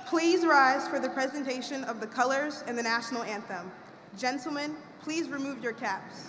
Please rise for the presentation of the colors and the national anthem. Gentlemen, please remove your caps.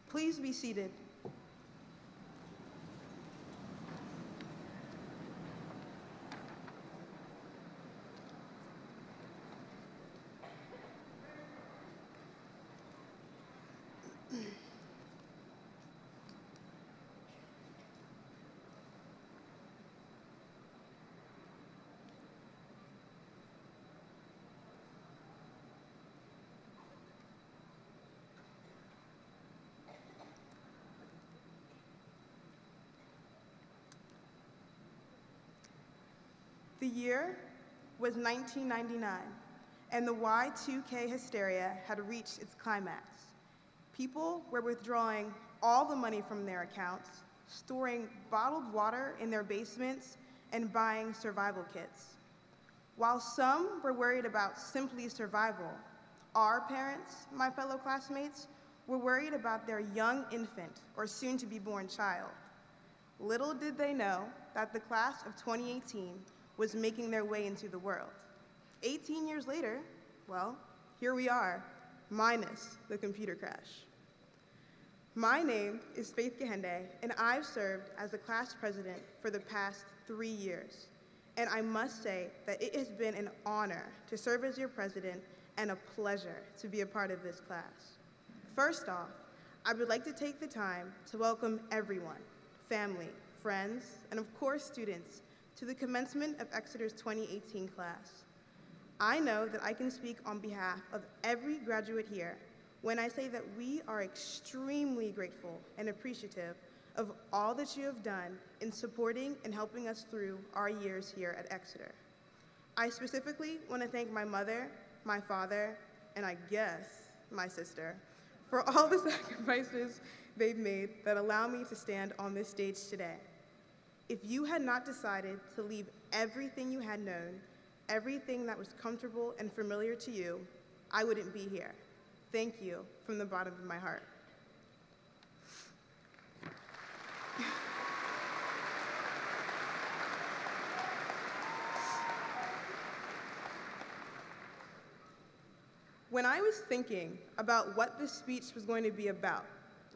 Please be seated. The year was 1999, and the Y2K hysteria had reached its climax. People were withdrawing all the money from their accounts, storing bottled water in their basements, and buying survival kits. While some were worried about simply survival, our parents, my fellow classmates, were worried about their young infant or soon-to-be-born child. Little did they know that the class of 2018 was making their way into the world. 18 years later, well, here we are, minus the computer crash. My name is Faith Gehende, and I've served as the class president for the past 3 years. And I must say that it has been an honor to serve as your president and a pleasure to be a part of this class. First off, I would like to take the time to welcome everyone, family, friends, and of course students, to the commencement of Exeter's 2018 class. I know that I can speak on behalf of every graduate here when I say that we are extremely grateful and appreciative of all that you have done in supporting and helping us through our years here at Exeter. I specifically want to thank my mother, my father, and I guess my sister for all the sacrifices they've made that allow me to stand on this stage today. If you had not decided to leave everything you had known, everything that was comfortable and familiar to you, I wouldn't be here. Thank you from the bottom of my heart. When I was thinking about what this speech was going to be about,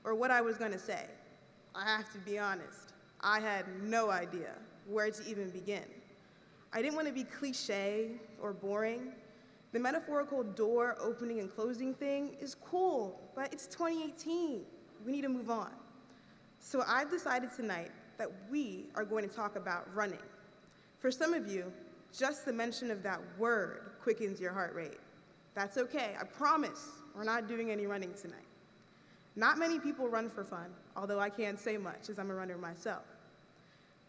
or what I was going to say, I have to be honest, I had no idea where to even begin. I didn't want to be cliche or boring. The metaphorical door opening and closing thing is cool, but it's 2018. We need to move on. So I've decided tonight that we are going to talk about running. For some of you, just the mention of that word quickens your heart rate. That's okay, I promise we're not doing any running tonight. Not many people run for fun, although I can't say much as I'm a runner myself.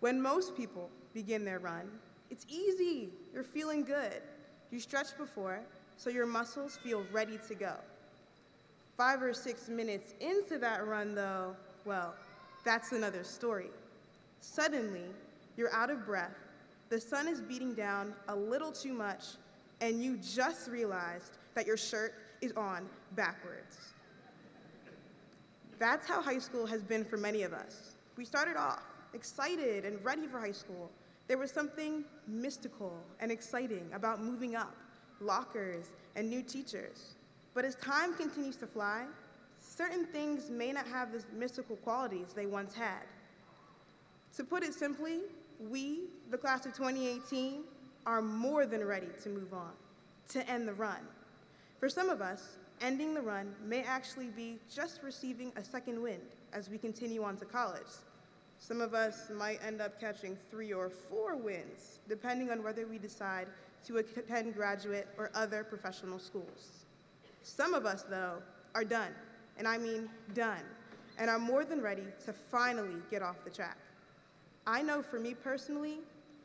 When most people begin their run, it's easy, you're feeling good. You stretch before, so your muscles feel ready to go. 5 or 6 minutes into that run though, well, that's another story. Suddenly, you're out of breath, the sun is beating down a little too much, and you just realized that your shirt is on backwards. That's how high school has been for many of us. We started off excited and ready for high school. There was something mystical and exciting about moving up, lockers, and new teachers. But as time continues to fly, certain things may not have the mystical qualities they once had. To put it simply, we, the class of 2018, are more than ready to move on, to end the run. For some of us, ending the run may actually be just receiving a second wind as we continue on to college. Some of us might end up catching 3 or 4 wins, depending on whether we decide to attend graduate or other professional schools. Some of us, though, are done, and I mean done, and are more than ready to finally get off the track. I know for me personally,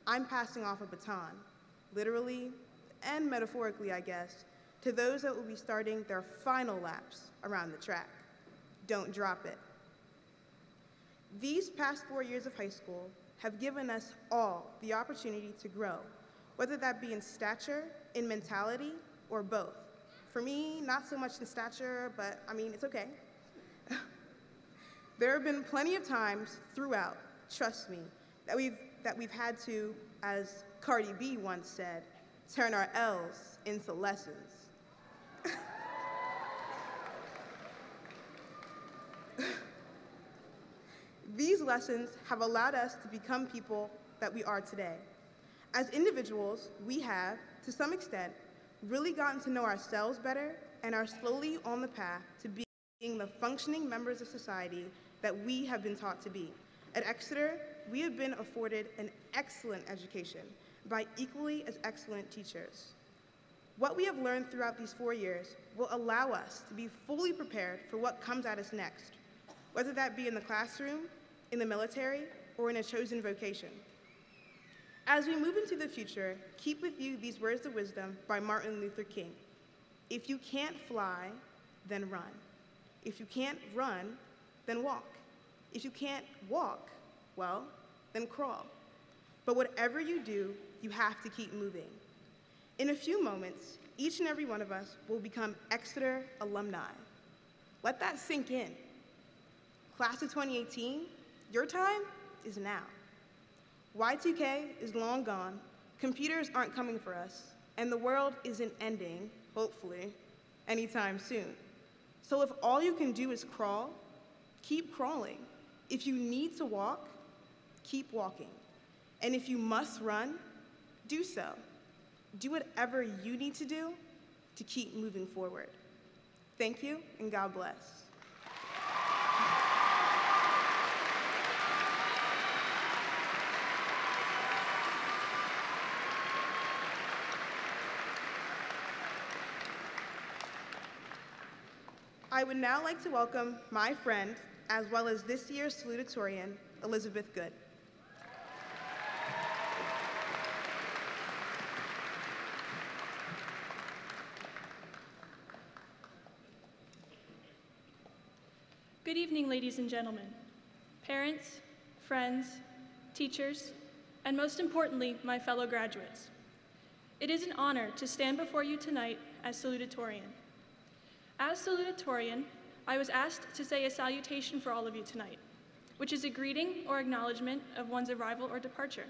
I'm passing off a baton, literally and metaphorically, I guess, to those that will be starting their final laps around the track. Don't drop it. These past 4 years of high school have given us all the opportunity to grow, whether that be in stature, in mentality, or both. For me, not so much in stature, but I mean, it's okay. There have been plenty of times throughout, trust me, that we've had to, as Cardi B once said, turn our L's into lessons. These lessons have allowed us to become people that we are today. As individuals, we have, to some extent, really gotten to know ourselves better and are slowly on the path to being the functioning members of society that we have been taught to be. At Exeter, we have been afforded an excellent education by equally as excellent teachers. What we have learned throughout these 4 years will allow us to be fully prepared for what comes at us next, whether that be in the classroom, in the military, or in a chosen vocation. As we move into the future, keep with you these words of wisdom by Martin Luther King. If you can't fly, then run. If you can't run, then walk. If you can't walk, well, then crawl. But whatever you do, you have to keep moving. In a few moments, each and every one of us will become Exeter alumni. Let that sink in. Class of 2018, your time is now. Y2K is long gone, computers aren't coming for us, and the world isn't ending, hopefully, anytime soon. So if all you can do is crawl, keep crawling. If you need to walk, keep walking. And if you must run, do so. Do whatever you need to do to keep moving forward. Thank you, and God bless. I would now like to welcome my friend, as well as this year's salutatorian, Elizabeth Good. Good evening, ladies and gentlemen, parents, friends, teachers, and most importantly, my fellow graduates. It is an honor to stand before you tonight as salutatorian. As salutatorian, I was asked to say a salutation for all of you tonight, which is a greeting or acknowledgement of one's arrival or departure.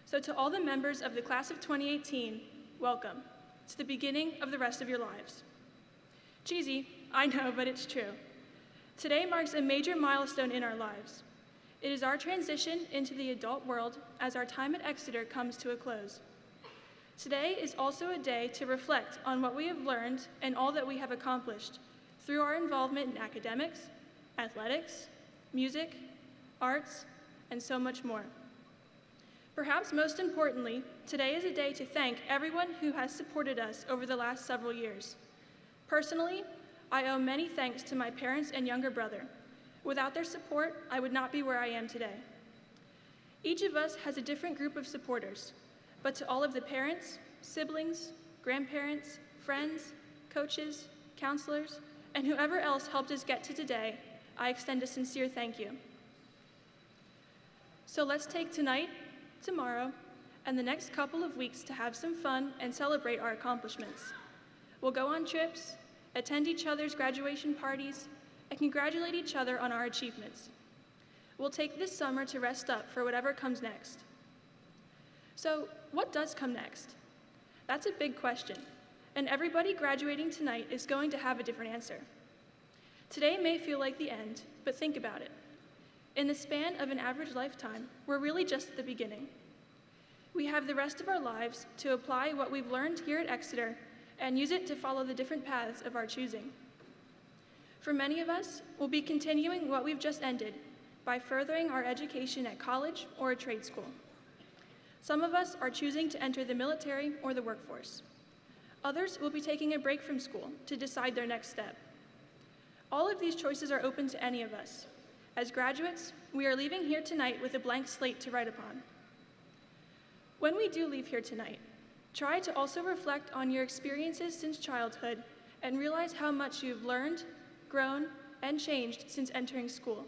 So to all the members of the class of 2018, welcome. It's the beginning of the rest of your lives. Cheesy, I know, but it's true. Today marks a major milestone in our lives. It is our transition into the adult world as our time at Exeter comes to a close. Today is also a day to reflect on what we have learned and all that we have accomplished through our involvement in academics, athletics, music, arts, and so much more. Perhaps most importantly, today is a day to thank everyone who has supported us over the last several years. Personally, I owe many thanks to my parents and younger brother. Without their support, I would not be where I am today. Each of us has a different group of supporters, but to all of the parents, siblings, grandparents, friends, coaches, counselors, and whoever else helped us get to today, I extend a sincere thank you. So let's take tonight, tomorrow, and the next couple of weeks to have some fun and celebrate our accomplishments. We'll go on trips, attend each other's graduation parties, and congratulate each other on our achievements. We'll take this summer to rest up for whatever comes next. So, what does come next? That's a big question, and everybody graduating tonight is going to have a different answer. Today may feel like the end, but think about it. In the span of an average lifetime, we're really just at the beginning. We have the rest of our lives to apply what we've learned here at Exeter and use it to follow the different paths of our choosing. For many of us, we'll be continuing what we've just ended by furthering our education at college or a trade school. Some of us are choosing to enter the military or the workforce. Others will be taking a break from school to decide their next step. All of these choices are open to any of us. As graduates, we are leaving here tonight with a blank slate to write upon. When we do leave here tonight, try to also reflect on your experiences since childhood and realize how much you've learned, grown, and changed since entering school.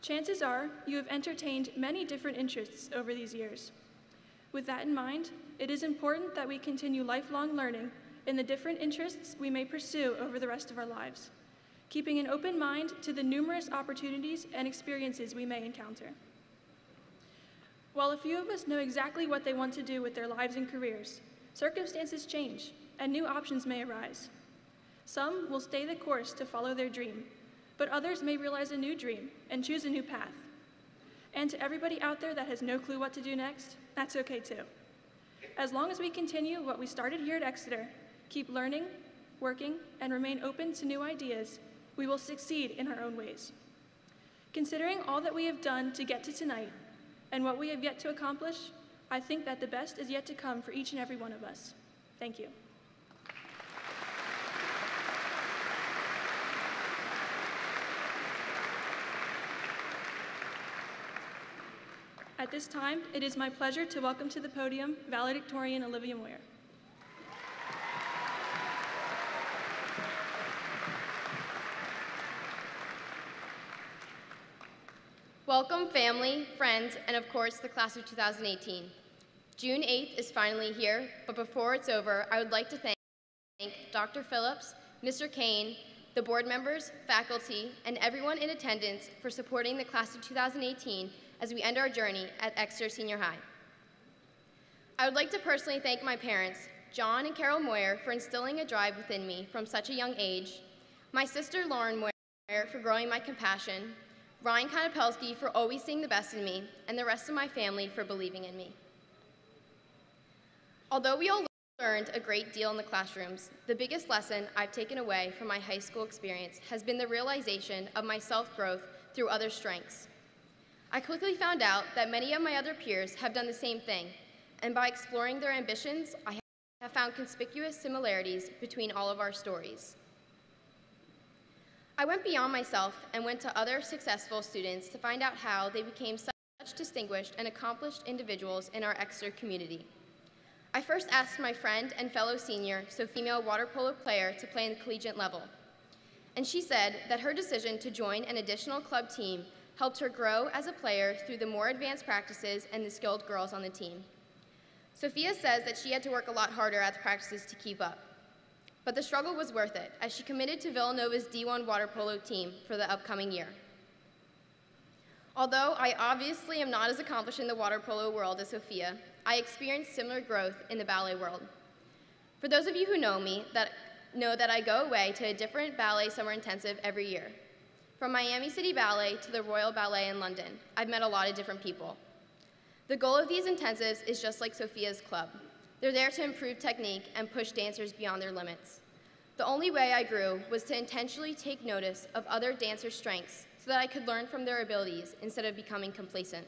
Chances are you have entertained many different interests over these years. With that in mind, it is important that we continue lifelong learning in the different interests we may pursue over the rest of our lives, keeping an open mind to the numerous opportunities and experiences we may encounter. While a few of us know exactly what they want to do with their lives and careers, circumstances change and new options may arise. Some will stay the course to follow their dream, but others may realize a new dream and choose a new path. And to everybody out there that has no clue what to do next, that's okay too. As long as we continue what we started here at Exeter, keep learning, working, and remain open to new ideas, we will succeed in our own ways. Considering all that we have done to get to tonight and what we have yet to accomplish, I think that the best is yet to come for each and every one of us. Thank you. At this time, it is my pleasure to welcome to the podium valedictorian Olivia Moyer. Welcome family, friends, and of course the class of 2018. June 8th is finally here, but before it's over, I would like to thank Dr. Phillips, Mr. Kane, the board members, faculty, and everyone in attendance for supporting the class of 2018 as we end our journey at Exeter Senior High. I would like to personally thank my parents, John and Carol Moyer, for instilling a drive within me from such a young age, my sister Lauren Moyer for growing my compassion, Ryan Konopelski for always seeing the best in me, and the rest of my family for believing in me. Although we all Learned a great deal in the classrooms. The biggest lesson I've taken away from my high school experience has been the realization of my self-growth through other strengths. I quickly found out that many of my other peers have done the same thing, and by exploring their ambitions, I have found conspicuous similarities between all of our stories. I went beyond myself and went to other successful students to find out how they became such distinguished and accomplished individuals in our Exeter community. I first asked my friend and fellow senior, so female water polo player, to play in the collegiate level. And she said that her decision to join an additional club team helped her grow as a player through the more advanced practices and the skilled girls on the team. Sophia says that she had to work a lot harder at the practices to keep up. But the struggle was worth it, as she committed to Villanova's D1 water polo team for the upcoming year. Although I obviously am not as accomplished in the water polo world as Sophia, I experienced similar growth in the ballet world. For those of you who know me, know that I go away to a different ballet summer intensive every year. From Miami City Ballet to the Royal Ballet in London, I've met a lot of different people. The goal of these intensives is just like Sophia's club. They're there to improve technique and push dancers beyond their limits. The only way I grew was to intentionally take notice of other dancers' strengths so that I could learn from their abilities instead of becoming complacent.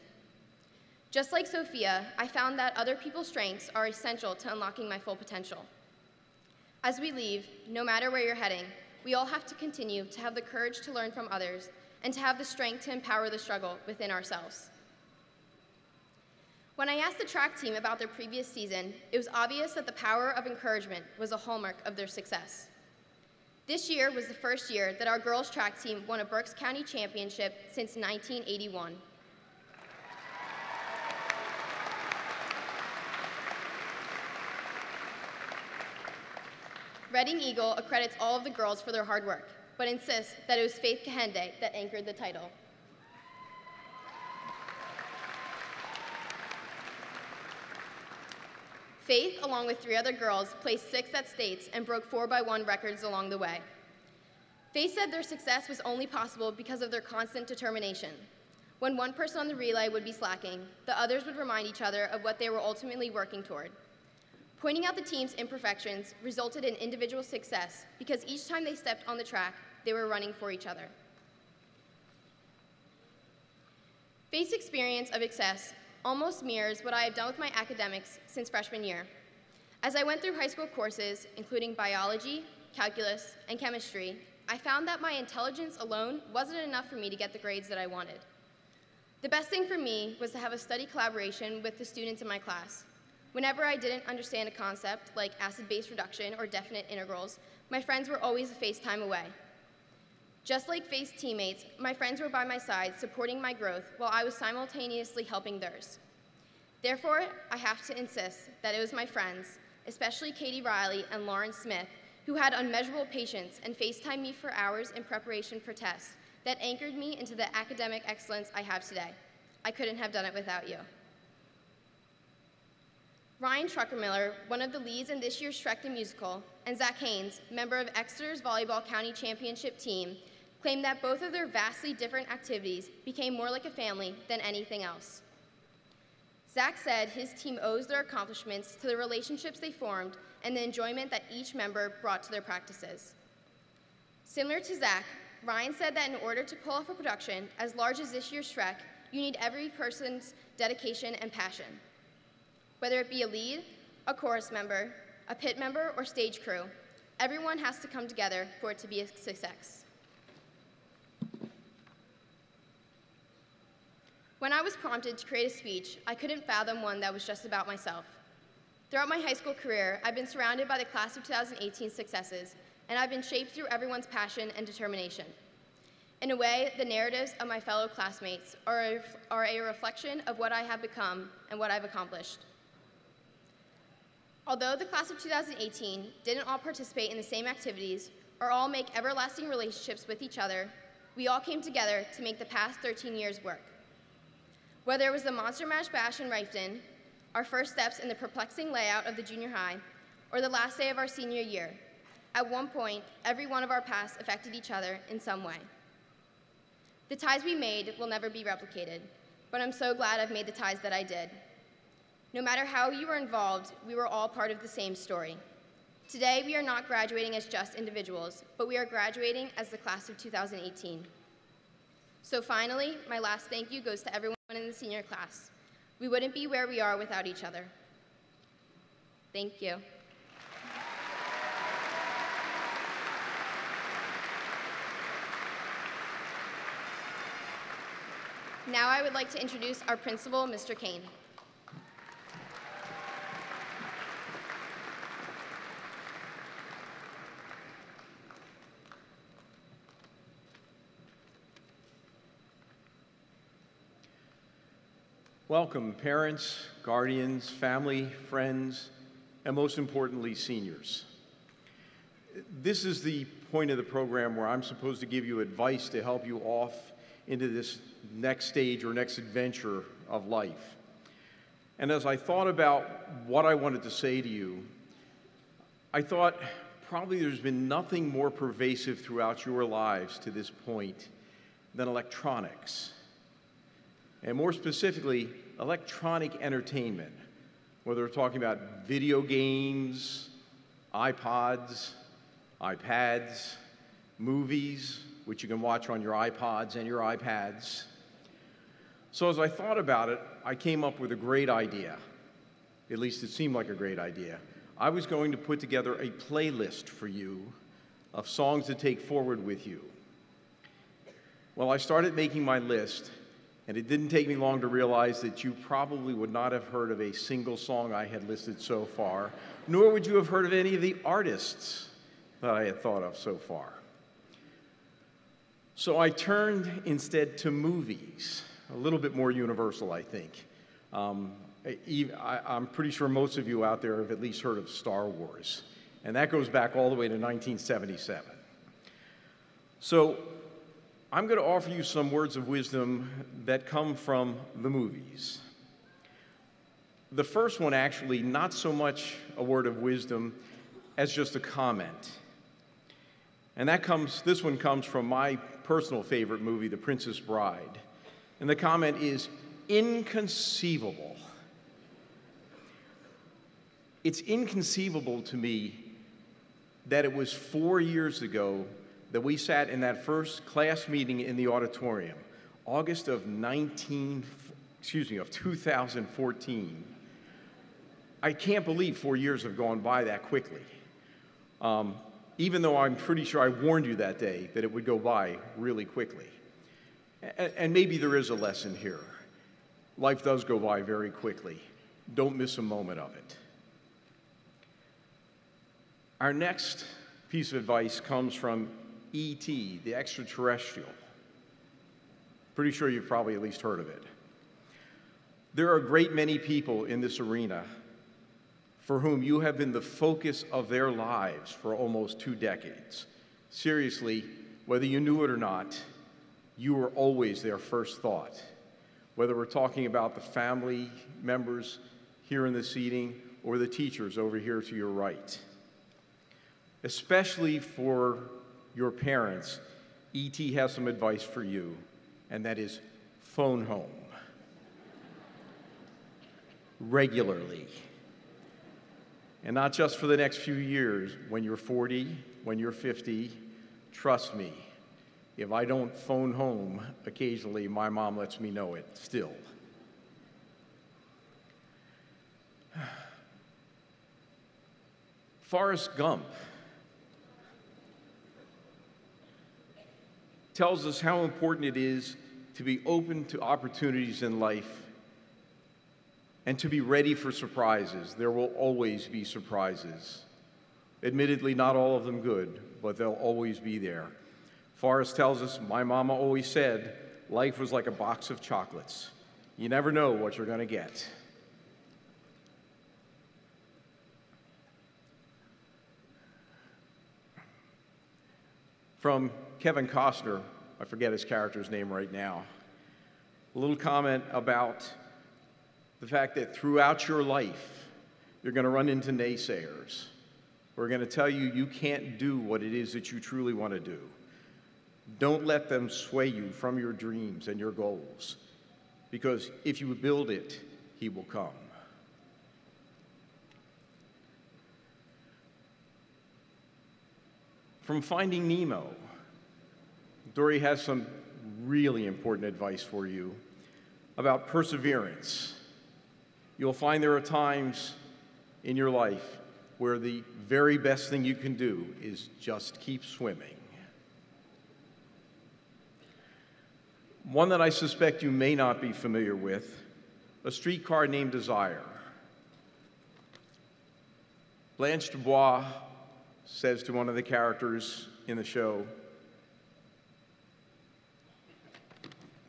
Just like Sophia, I found that other people's strengths are essential to unlocking my full potential. As we leave, no matter where you're heading, we all have to continue to have the courage to learn from others and to have the strength to empower the struggle within ourselves. When I asked the track team about their previous season, it was obvious that the power of encouragement was a hallmark of their success. This year was the first year that our girls' track team won a Berks County championship since 1981. Reading Eagle accredits all of the girls for their hard work, but insists that it was Faith Kahende that anchored the title. Faith, along with 3 other girls, placed 6th at states and broke 4x1 records along the way. Faith said their success was only possible because of their constant determination. When one person on the relay would be slacking, the others would remind each other of what they were ultimately working toward. Pointing out the team's imperfections resulted in individual success because each time they stepped on the track, they were running for each other. Faith's experience of success almost mirrors what I have done with my academics since freshman year. As I went through high school courses, including biology, calculus, and chemistry, I found that my intelligence alone wasn't enough for me to get the grades that I wanted. The best thing for me was to have a study collaboration with the students in my class. Whenever I didn't understand a concept like acid-base reduction or definite integrals, my friends were always a FaceTime away. Just like Faith's teammates, my friends were by my side supporting my growth while I was simultaneously helping theirs. Therefore, I have to insist that it was my friends, especially Katie Riley and Lauren Smith, who had unmeasurable patience and FaceTimed me for hours in preparation for tests that anchored me into the academic excellence I have today. I couldn't have done it without you. Ryan Truckermiller, one of the leads in this year's Shrek the Musical, and Zach Haynes, member of Exeter's Volleyball County Championship team, claimed that both of their vastly different activities became more like a family than anything else. Zach said his team owes their accomplishments to the relationships they formed and the enjoyment that each member brought to their practices. Similar to Zach, Ryan said that in order to pull off a production as large as this year's Shrek, you need every person's dedication and passion. Whether it be a lead, a chorus member, a pit member, or stage crew, everyone has to come together for it to be a success. When I was prompted to create a speech, I couldn't fathom one that was just about myself. Throughout my high school career, I've been surrounded by the class of 2018 successes, and I've been shaped through everyone's passion and determination. In a way, the narratives of my fellow classmates are a reflection of what I have become and what I've accomplished. Although the class of 2018 didn't all participate in the same activities or all make everlasting relationships with each other, we all came together to make the past 13 years work. Whether it was the Monster Mash Bash in Riften, our first steps in the perplexing layout of the junior high, or the last day of our senior year, at one point, every one of our paths affected each other in some way. The ties we made will never be replicated, but I'm so glad I've made the ties that I did. No matter how you were involved, we were all part of the same story. Today, we are not graduating as just individuals, but we are graduating as the class of 2018. So finally, my last thank you goes to everyone in the senior class. We wouldn't be where we are without each other. Thank you. Now I would like to introduce our principal, Mr. Kane. Welcome, parents, guardians, family, friends, and most importantly, seniors. This is the point of the program where I'm supposed to give you advice to help you off into this next stage or next adventure of life. And as I thought about what I wanted to say to you, I thought probably there's been nothing more pervasive throughout your lives to this point than electronics. And more specifically, electronic entertainment, whether we're talking about video games, iPods, iPads, movies, which you can watch on your iPods and your iPads. So as I thought about it, I came up with a great idea. At least it seemed like a great idea. I was going to put together a playlist for you of songs to take forward with you. Well, I started making my list, and it didn't take me long to realize that you probably would not have heard of a single song I had listed so far, nor would you have heard of any of the artists that I had thought of so far. So I turned instead to movies, a little bit more universal, I think. I'm pretty sure most of you out there have at least heard of Star Wars, and that goes back all the way to 1977. So I'm going to offer you some words of wisdom that come from the movies. The first one, actually, not so much a word of wisdom as just a comment. And this one comes from my personal favorite movie, The Princess Bride. And the comment is, inconceivable. It's inconceivable to me that it was 4 years ago that we sat in that first class meeting in the auditorium, August of 2014. I can't believe 4 years have gone by that quickly. Even though I'm pretty sure I warned you that day that it would go by really quickly. And maybe there is a lesson here. Life does go by very quickly. Don't miss a moment of it. Our next piece of advice comes from E.T., the extraterrestrial. Pretty sure you've probably at least heard of it. There are a great many people in this arena for whom you have been the focus of their lives for almost 2 decades. Seriously, whether you knew it or not, you were always their first thought. Whether we're talking about the family members here in the seating or the teachers over here to your right. Especially for your parents, E.T. has some advice for you, and that is phone home. Regularly. And not just for the next few years. When you're 40, when you're 50, trust me, if I don't phone home occasionally, my mom lets me know it still. Forrest Gump tells us how important it is to be open to opportunities in life and to be ready for surprises. There will always be surprises. Admittedly, not all of them good, but they'll always be there. Forrest tells us, my mama always said, life was like a box of chocolates. You never know what you're going to get. From Kevin Costner, I forget his character's name right now, a little comment about the fact that throughout your life, you're going to run into naysayers. We're going to tell you you can't do what it is that you truly want to do. Don't let them sway you from your dreams and your goals, because if you build it, he will come. From Finding Nemo, Dory has some really important advice for you about perseverance. You'll find there are times in your life where the very best thing you can do is just keep swimming. One that I suspect you may not be familiar with, A Streetcar Named Desire. Blanche Dubois says to one of the characters in the show,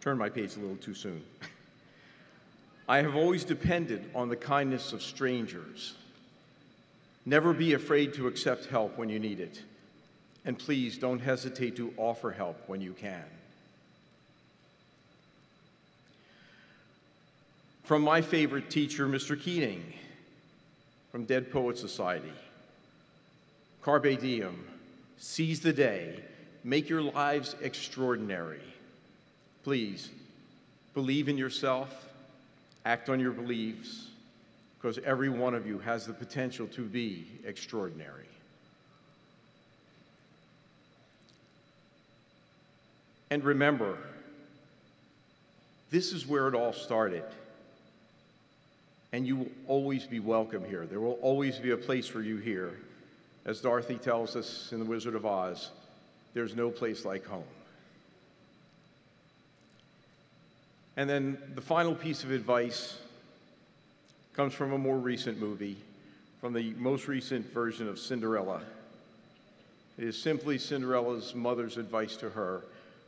turn my page a little too soon. I have always depended on the kindness of strangers. Never be afraid to accept help when you need it. And please don't hesitate to offer help when you can. From my favorite teacher, Mr. Keating, from Dead Poets Society. Carpe diem, seize the day, make your lives extraordinary. Please, believe in yourself, act on your beliefs, because every one of you has the potential to be extraordinary. And remember, this is where it all started. And you will always be welcome here. There will always be a place for you here. As Dorothy tells us in The Wizard of Oz, there's no place like home. And then the final piece of advice comes from a more recent movie, from the most recent version of Cinderella. It is simply Cinderella's mother's advice to her,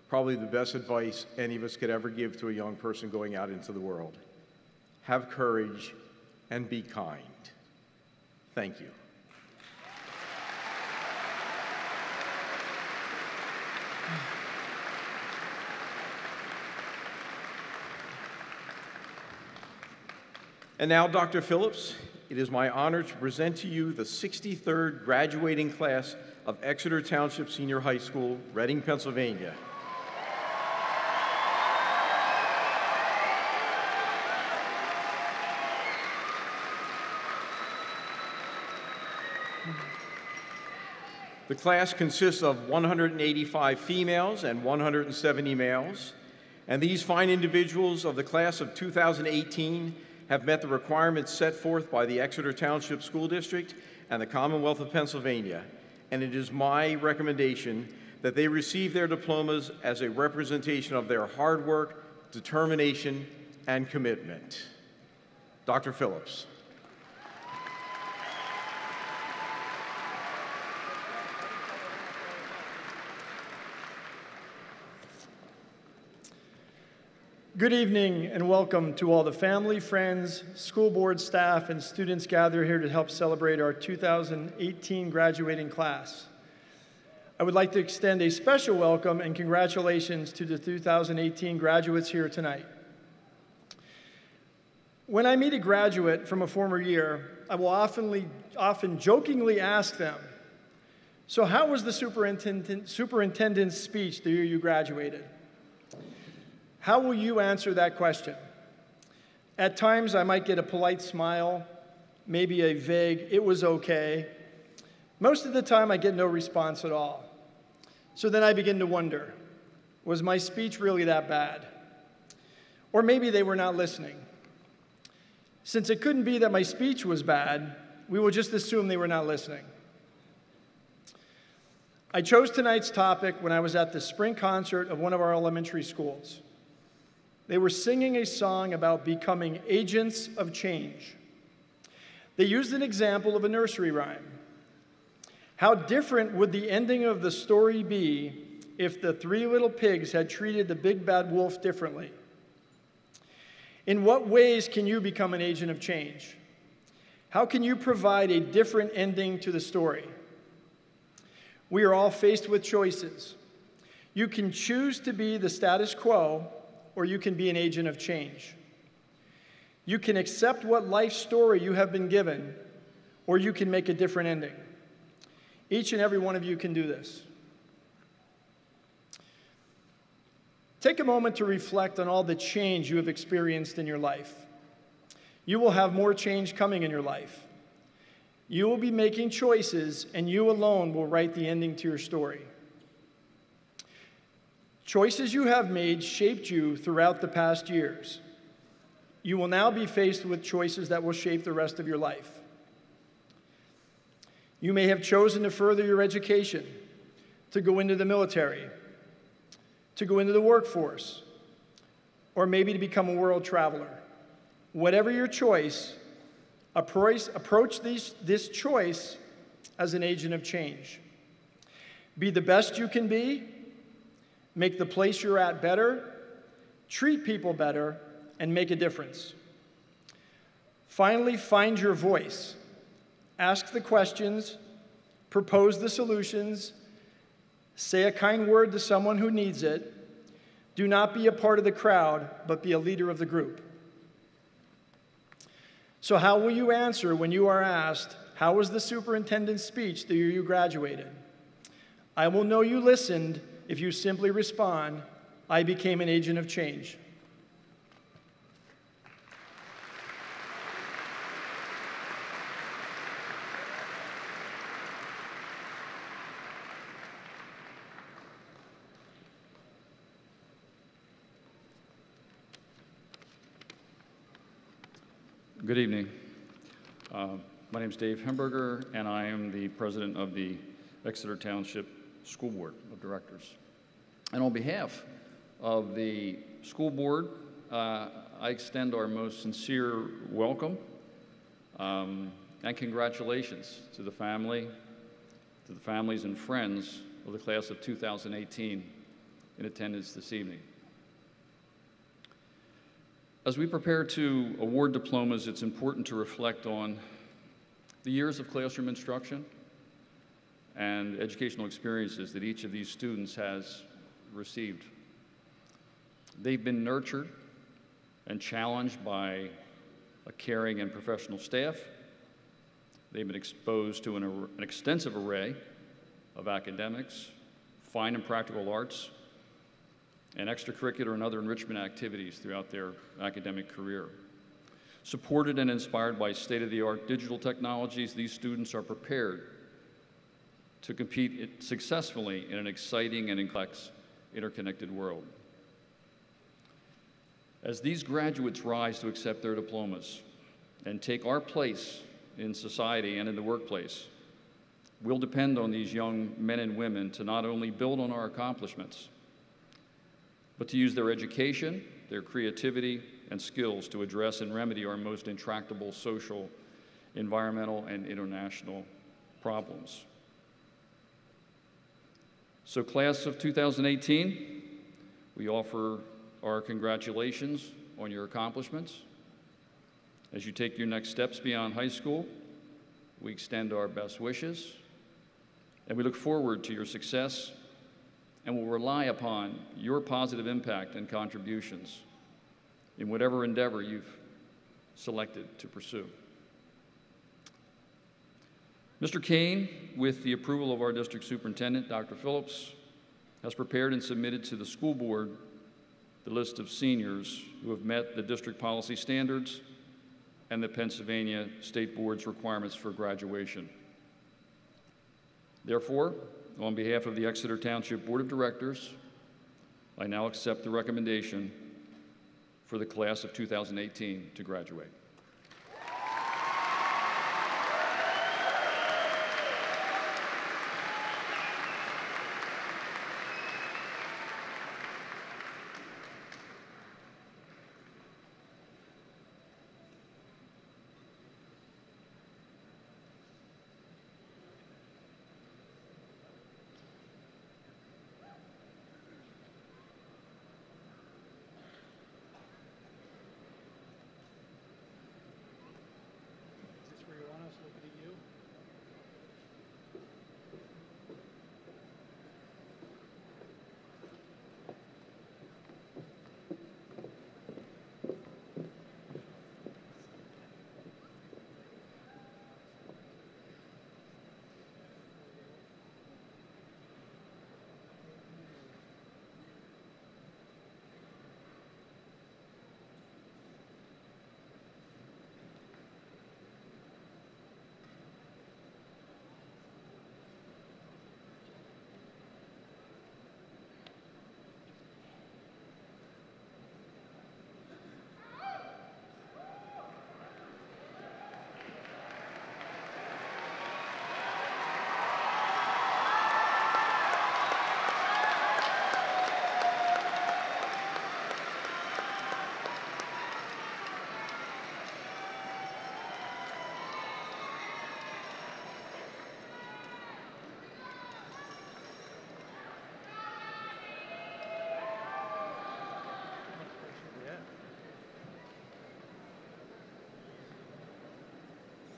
probably the best advice any of us could ever give to a young person going out into the world. Have courage and be kind. Thank you. And now, Dr. Phillips, it is my honor to present to you the 63rd graduating class of Exeter Township Senior High School, Reading, Pennsylvania. The class consists of 185 females and 170 males, and these fine individuals of the class of 2018 have met the requirements set forth by the Exeter Township School District and the Commonwealth of Pennsylvania, and it is my recommendation that they receive their diplomas as a representation of their hard work, determination, and commitment. Dr. Phillips. Good evening and welcome to all the family, friends, school board staff, and students gathered here to help celebrate our 2018 graduating class. I would like to extend a special welcome and congratulations to the 2018 graduates here tonight. When I meet a graduate from a former year, I will often jokingly ask them, "So how was the superintendent's speech the year you graduated?" How will you answer that question? At times, I might get a polite smile, maybe a vague, "it was okay." Most of the time, I get no response at all. So then I begin to wonder, was my speech really that bad? Or maybe they were not listening. Since it couldn't be that my speech was bad, we will just assume they were not listening. I chose tonight's topic when I was at the spring concert of one of our elementary schools. They were singing a song about becoming agents of change. They used an example of a nursery rhyme. How different would the ending of the story be if the three little pigs had treated the big bad wolf differently? In what ways can you become an agent of change? How can you provide a different ending to the story? We are all faced with choices. You can choose to be the status quo, or you can be an agent of change. You can accept what life story you have been given, or you can make a different ending. Each and every one of you can do this. Take a moment to reflect on all the change you have experienced in your life. You will have more change coming in your life. You will be making choices, and you alone will write the ending to your story. Choices you have made shaped you throughout the past years. You will now be faced with choices that will shape the rest of your life. You may have chosen to further your education, to go into the military, to go into the workforce, or maybe to become a world traveler. Whatever your choice, approach this choice as an agent of change. Be the best you can be, make the place you're at better, treat people better, and make a difference. Finally, find your voice. Ask the questions, propose the solutions, say a kind word to someone who needs it. Do not be a part of the crowd, but be a leader of the group. So how will you answer when you are asked, how was the superintendent's speech the year you graduated? I will know you listened if you simply respond, I became an agent of change. Good evening. My name is Dave Hemberger, and I am the president of the Exeter Township School Board of Directors. And on behalf of the school board, I extend our most sincere welcome and congratulations to the families and friends of the class of 2018 in attendance this evening. As we prepare to award diplomas, it's important to reflect on the years of classroom instruction and educational experiences that each of these students has received. They've been nurtured and challenged by a caring and professional staff. They've been exposed to an extensive array of academics, fine and practical arts, and extracurricular and other enrichment activities throughout their academic career. Supported and inspired by state-of-the-art digital technologies, these students are prepared to compete successfully in an exciting and complex interconnected world. As these graduates rise to accept their diplomas and take our place in society and in the workplace, we'll depend on these young men and women to not only build on our accomplishments, but to use their education, their creativity, and skills to address and remedy our most intractable social, environmental, and international problems. So, class of 2018, we offer our congratulations on your accomplishments. As you take your next steps beyond high school, we extend our best wishes, and we look forward to your success and will rely upon your positive impact and contributions in whatever endeavor you've selected to pursue. Mr. Kane, with the approval of our district superintendent, Dr. Phillips, has prepared and submitted to the school board the list of seniors who have met the district policy standards and the Pennsylvania State Board's requirements for graduation. Therefore, on behalf of the Exeter Township Board of Directors, I now accept the recommendation for the class of 2018 to graduate.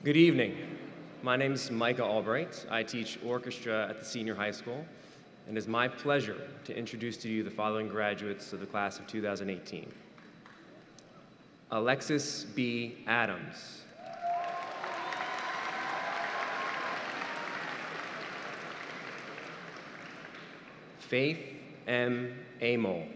Good evening. My name is Micah Albright. I teach orchestra at the senior high school, and it is my pleasure to introduce to you the following graduates of the class of 2018. Alexis B. Adams. Faith M. Amol.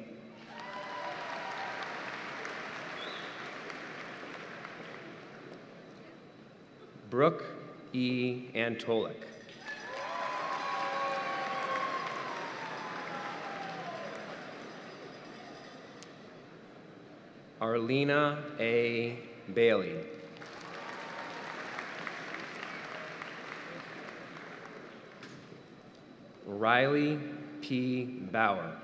Brooke E. Antolik. Arlena A. Bailey. Riley P. Bauer.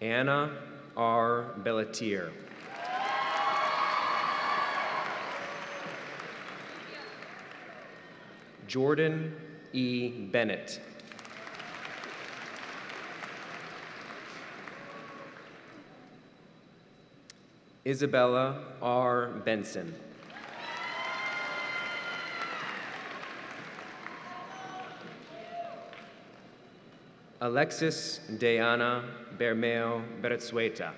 Anna R. Bellatier. Jordan E. Bennett. Isabella R. Benson. Alexis Diana Bermeo Beretsueta.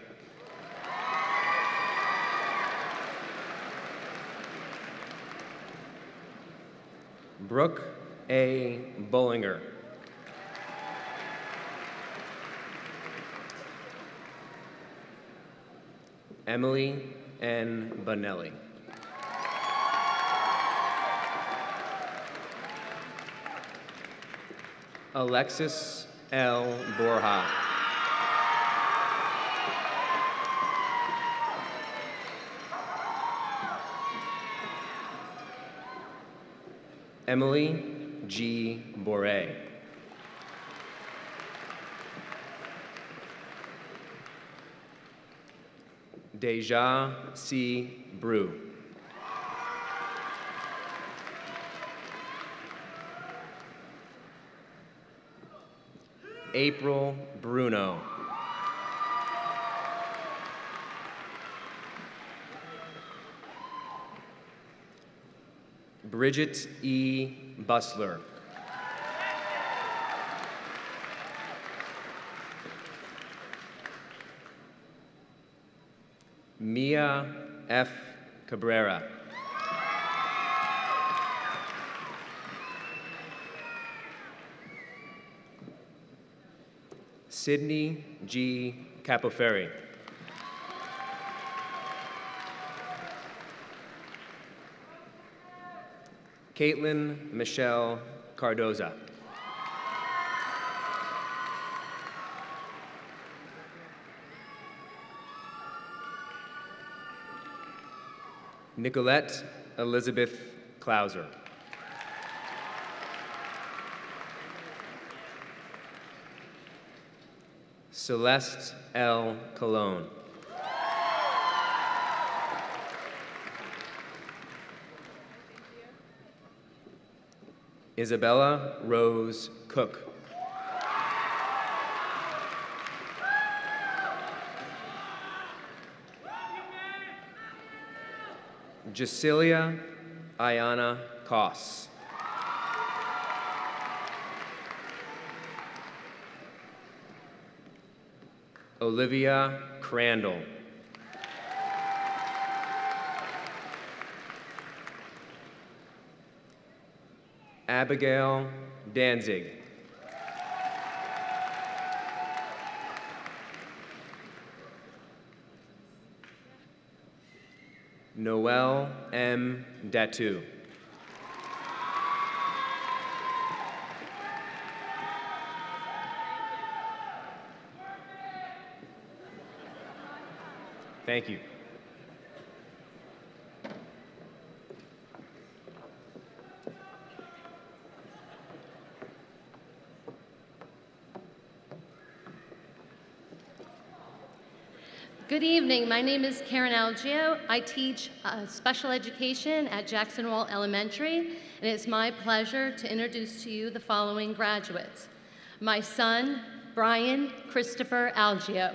Brooke A. Bollinger. Emily N. Bonelli. Alexis L. Borja. Emily G. Boré. Deja C. Brew. April Bruno. Bridget E. Busler. Mia F. Cabrera. Sydney G. Capoferri. Caitlin Michelle Cardoza. Nicolette Elizabeth Klauser. Celeste L. Cologne. Isabella Rose Cook. Jacilia Ayana Koss. Olivia Crandall. Abigail Danzig. Noel M. Datu. Thank you. Good evening. My name is Karen Algio. I teach special education at Jackson Wall Elementary, and it's my pleasure to introduce to you the following graduates. My son, Brian Christopher Algio.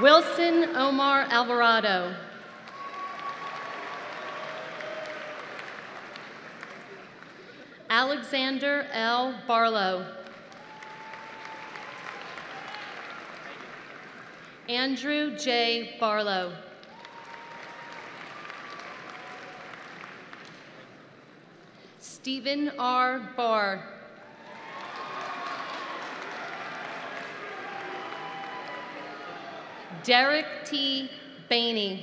Wilson Omar Alvarado. Alexander L. Barlow. Andrew J. Barlow. Stephen R. Barr. Derek T. Bainey.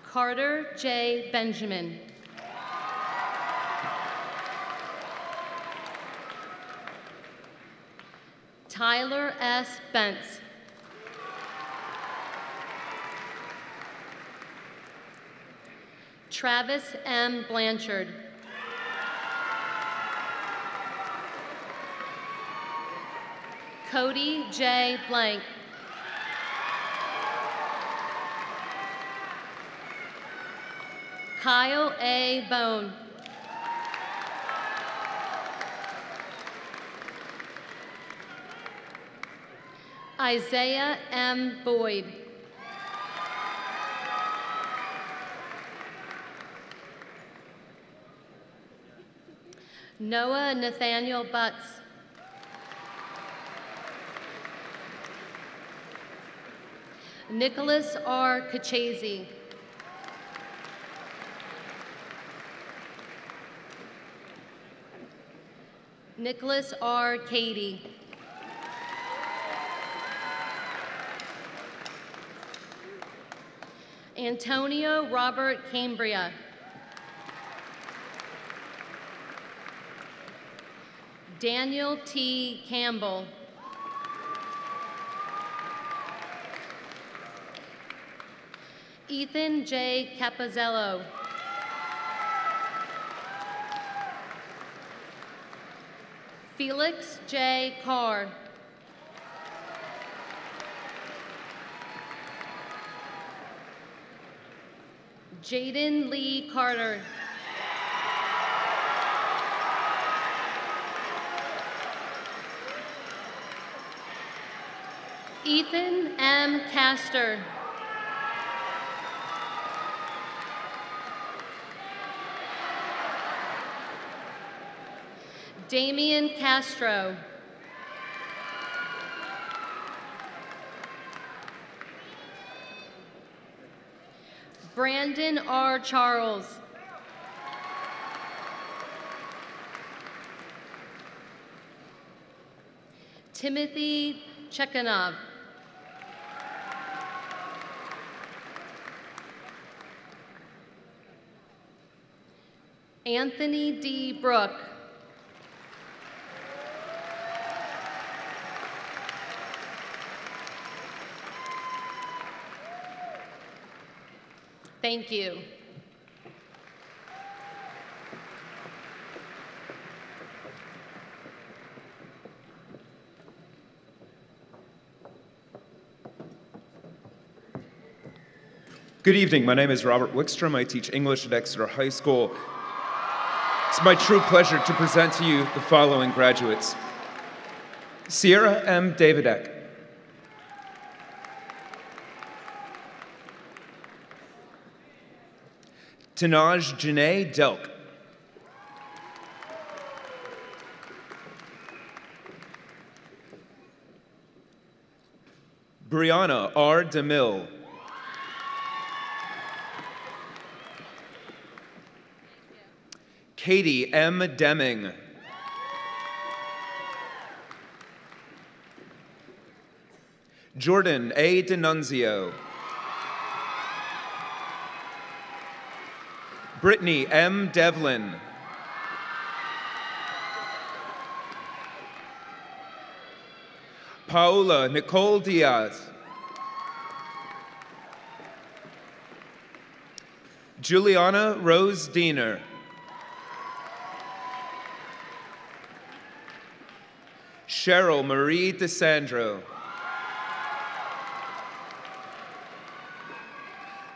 Carter J. Benjamin. Tyler S. Bentz. Travis M. Blanchard. Cody J. Blank. Kyle A. Bone. Isaiah M. Boyd. Noah Nathaniel Butts. Nicholas R. Kachese. Nicholas R. Cady. Antonio Robert Cambria. Daniel T. Campbell. Ethan J. Capozzello. Felix J. Carr. Jaden Lee Carter. Ethan M. Castor. Damian Castro. Brandon R. Charles. Timothy Chekhanov. Anthony D. Brooke. Thank you. Good evening. My name is Robert Wickstrom. I teach English at Exeter High School. It's my true pleasure to present to you the following graduates. Sierra M. Davidek. Tanaj Janae Delk. Brianna R. DeMille. Katie M. Deming. Jordan A. Denunzio. Brittany M. Devlin. Paola Nicole Diaz. Juliana Rose Diener. Cheryl Marie DeSandro.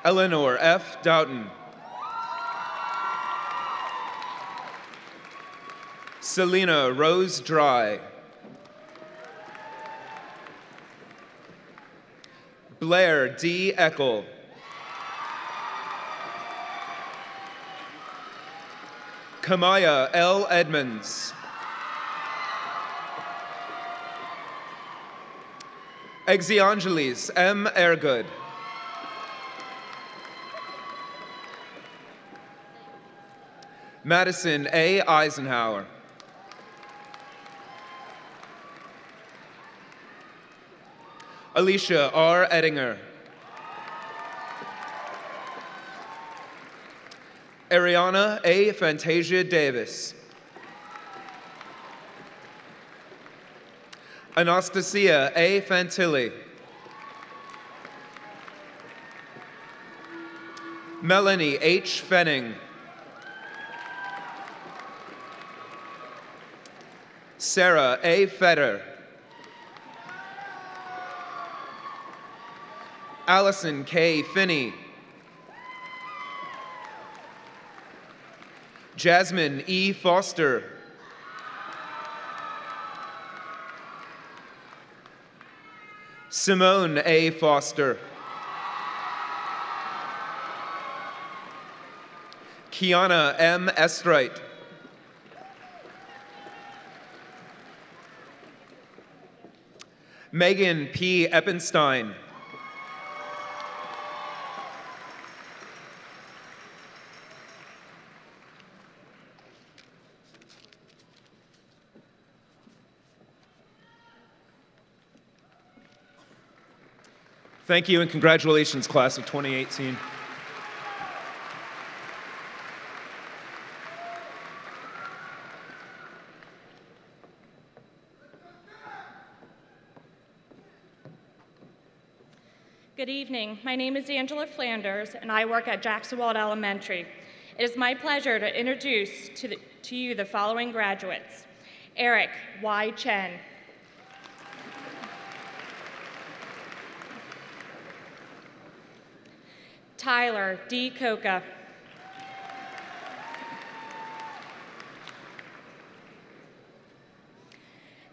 Eleanor F. Selena Rose Dry. Blair D. Eckel. Kamaya L. Edmonds. Exiangelis M. Ergood. Madison A. Eisenhower. Alicia R. Ettinger. Ariana A. Fantasia Davis. Anastasia A. Fantilli. Melanie H. Fenning. Sarah A. Fetter. Allison K. Finney. Jasmine E. Foster. Simone A. Foster. Kiana M. Estrite. Megan P. Eppenstein. Thank you and congratulations, class of 2018. Good evening. My name is Angela Flanders, and I work at Jackson Wald Elementary. It is my pleasure to introduce to you the following graduates. Eric Y. Chen. Tyler D. Coca.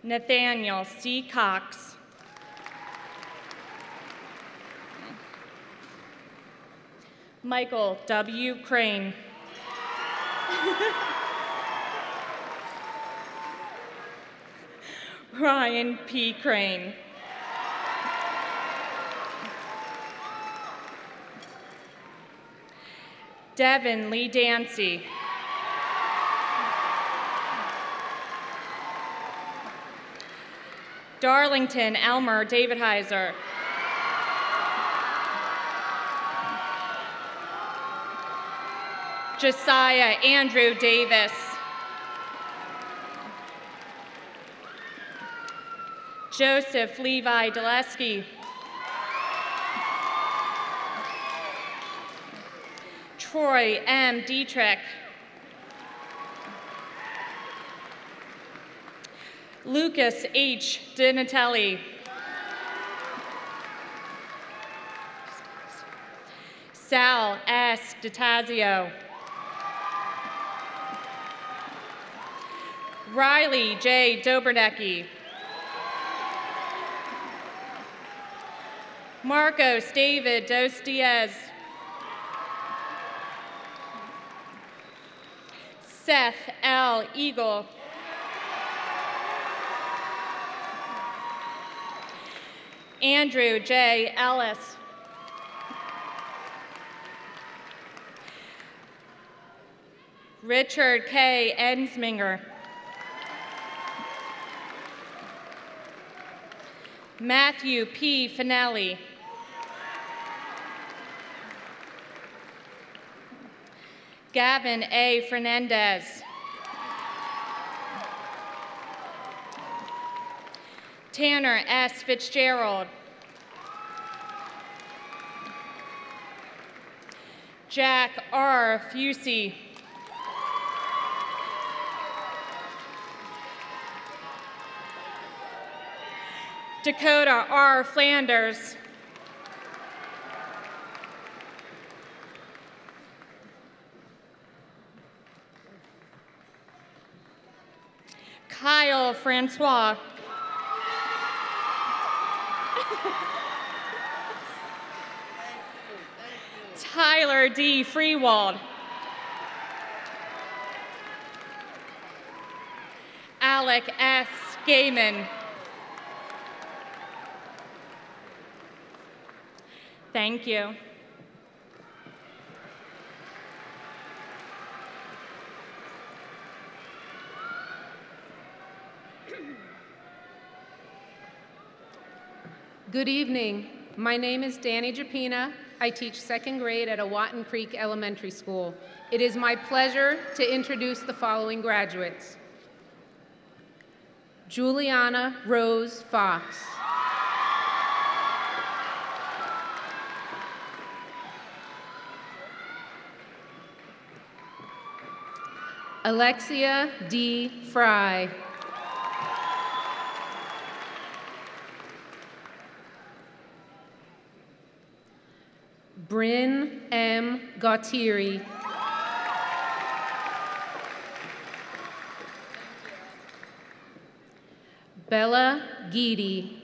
Nathaniel C. Cox. Michael W. Crane. Ryan P. Crane. Devin Lee Dancy. Darlington Elmer David Heiser. Josiah Andrew Davis. Joseph Levi Dulesky. Troy M. Dietrich. Lucas H. Donatelli. Sal S. DiTazio. Riley J. Dobernecki. Marcos David Dos Diaz. Seth L. Eagle. Andrew J. Ellis. Richard K. Ensminger. Matthew P. Finelli. Gavin A. Fernandez. Tanner S. Fitzgerald. Jack R. Fusey. Dakota R. Flanders. Kyle Francois. Tyler D. Freewald. Alec S. Gaiman. Thank you. Good evening. My name is Danny Japina. I teach second grade at Watton Creek Elementary School. It is my pleasure to introduce the following graduates. Juliana Rose Fox. Alexia D. Fry. Bryn M. Gautieri. Bella Guidi.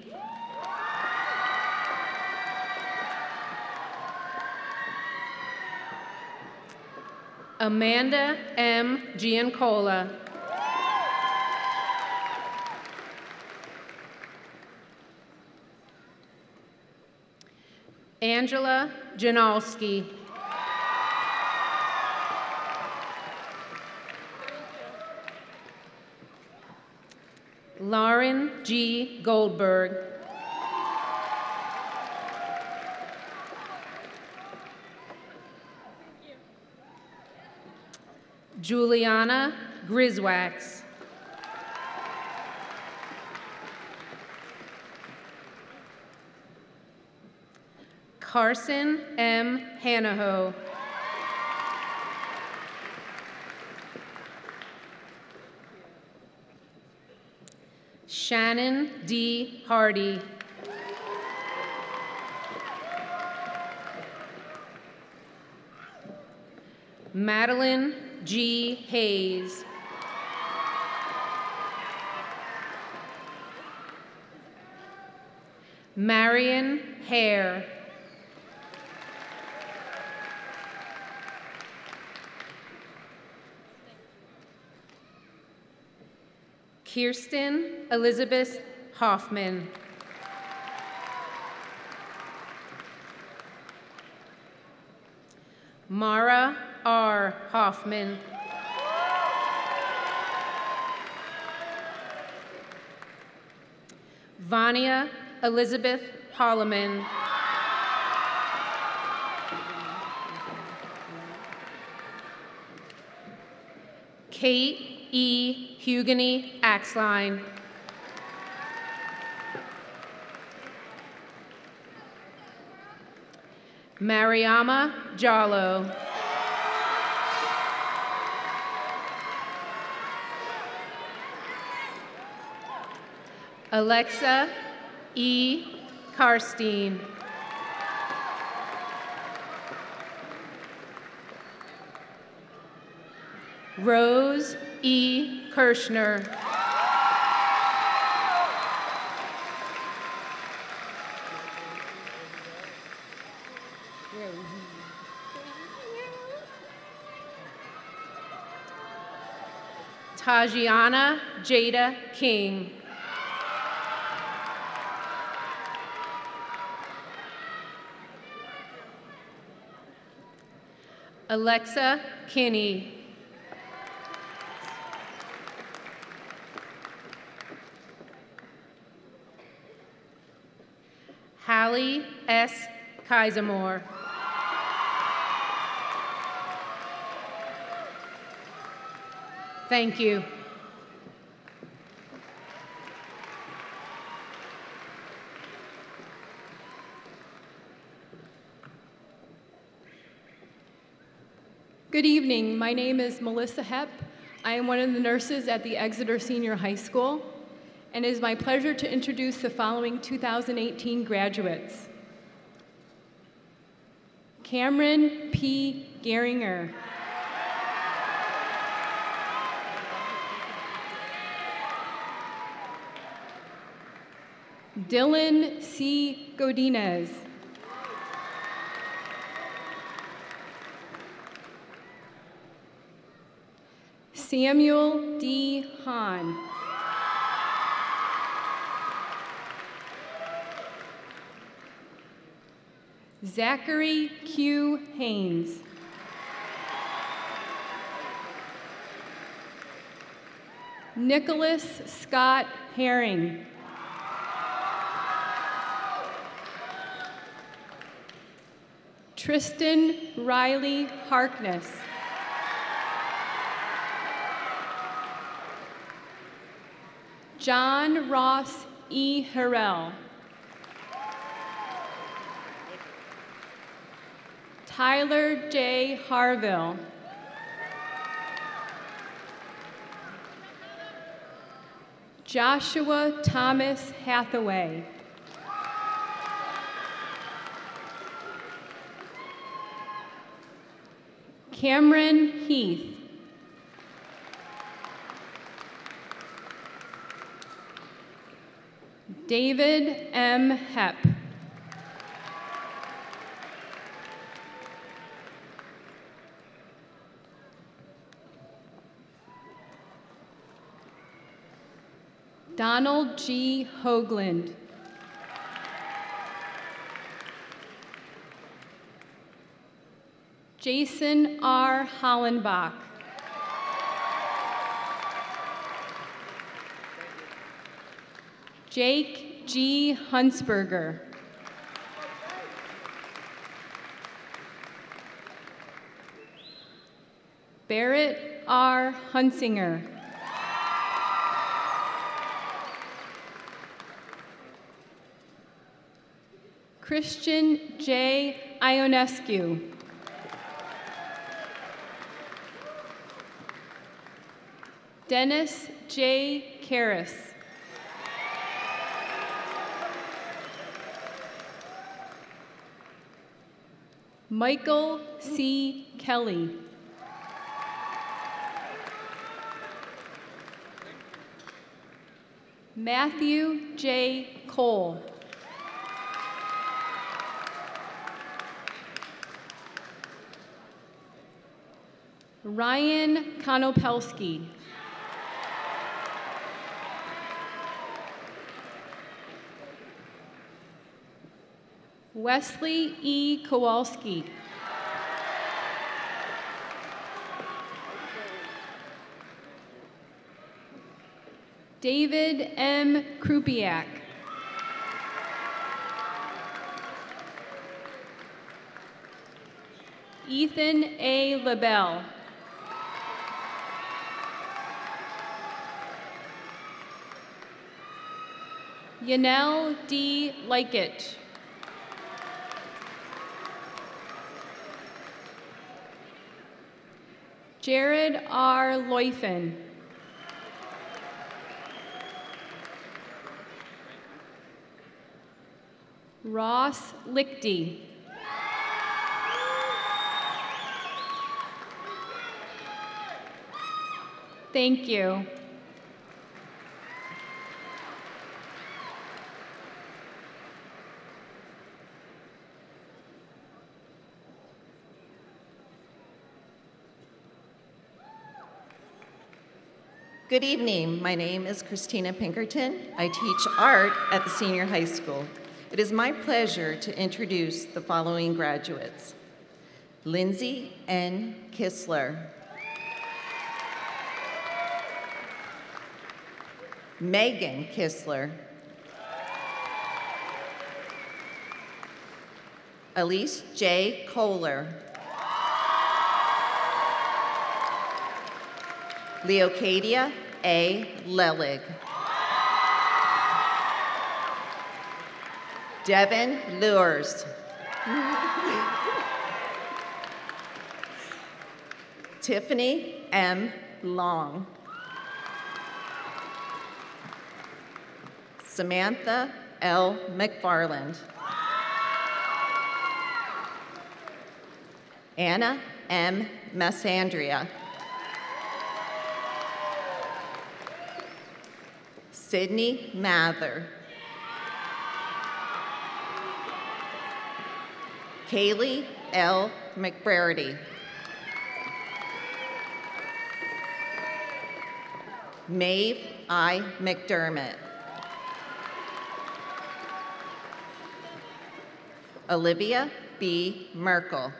Amanda M. Giancola. Angela Janalski. Lauren G. Goldberg. Juliana Griswax. Carson M. Hanaho. Shannon D. Hardy. Madeline G. Hayes. Marion Hare. Kirsten Elizabeth Hoffman. Mara R. Hoffman. Vania Elizabeth Holloman. Kate E. Hugany Axline. Mariama Jallo. Alexa E. Karstein. Rose E. Kirschner. Tajiana Jada King. Alexa Kinney. Hallie S. Kaisermore. Thank you. Good evening. My name is Melissa Hepp. I am one of the nurses at the Exeter Senior High School, and it is my pleasure to introduce the following 2018 graduates. Cameron P. Geringer. Dylan C. Godinez. Samuel D. Hahn. Zachary Q. Haynes. Nicholas Scott Herring. Tristan Riley Harkness. John Ross E. Harrell. Tyler J. Harville. Joshua Thomas Hathaway. Cameron Heath. David M. Hepp. Donald G. Hoagland. Jason R. Hollenbach. Jake G. Huntsberger. Barrett R. Hunsinger. Christian J. Ionescu. Dennis J. Karras. Michael C. Kelly. Matthew J. Cole. Ryan Konopelski. Wesley E. Kowalski. David M. Krupiak. Ethan A. LaBelle. Yanel D. Likett. Jared R. Loifen. Ross Lichty. Thank you. Good evening. My name is Christina Pinkerton. I teach art at the senior high school. It is my pleasure to introduce the following graduates. Lindsay N. Kissler. Megan Kissler. Elise J. Kohler. Leocadia A. Lelig. Devin Lures. Tiffany M. Long. Samantha L. McFarland. Anna M. Massandria. Sydney Mather. Kaylee L. McBrady. Maeve I. McDermott. Olivia B. Merkel.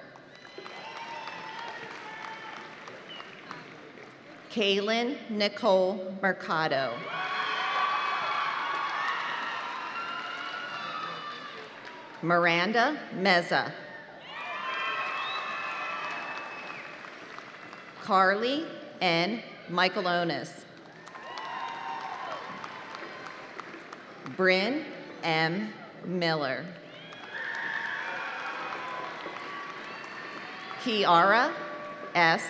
Kaylin Nicole Mercado. Miranda Meza. Carly N. Michaelonis. Bryn M. Miller. Kiara S.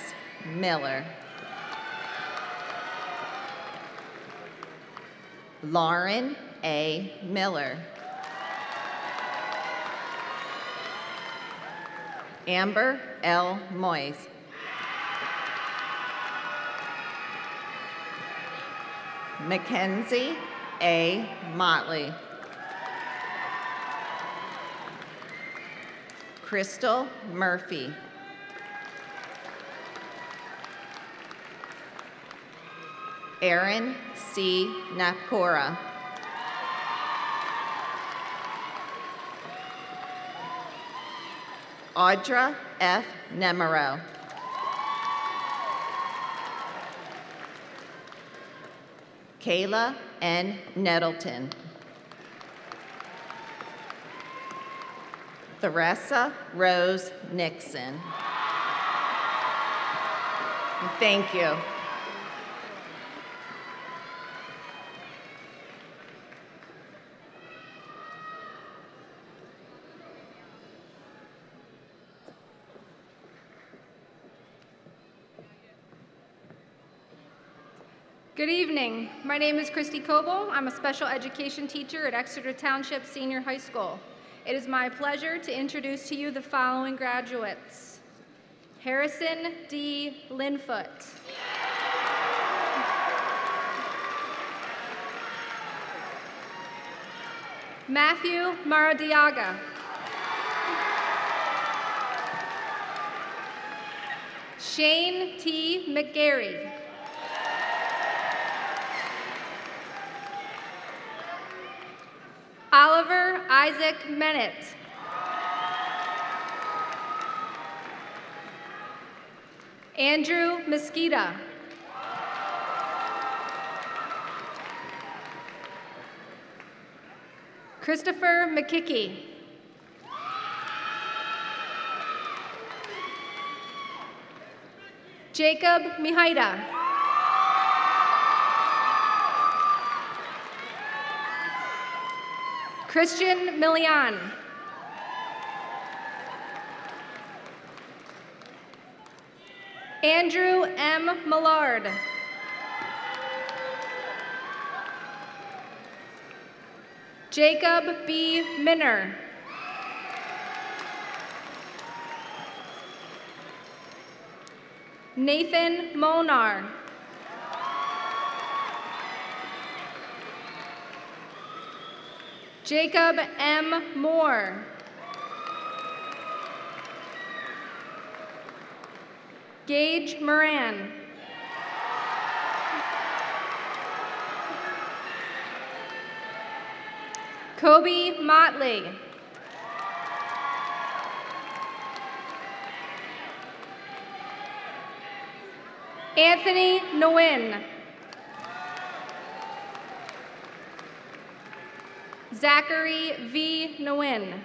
Miller. Lauren A. Miller. Amber L. Moyes. Mackenzie A. Motley. Crystal Murphy. Aaron C. Napkora. Audra F. Nemero. Kayla N. Nettleton. Theresa Rose Nixon. Thank you. Good evening. My name is Christy Coble. I'm a special education teacher at Exeter Township Senior High School. It is my pleasure to introduce to you the following graduates. Harrison D. Linfoot. Matthew Maradiaga. Shane T. McGarry. Oliver Isaac Mennett. Andrew Mesquita. Christopher McKickey. Jacob Mihaida. Christian Milian. Andrew M. Millard. Jacob B. Minner. Nathan Molnar. Jacob M. Moore. Gage Moran. Kobe Motley. Anthony Nguyen. Zachary V. Nguyen.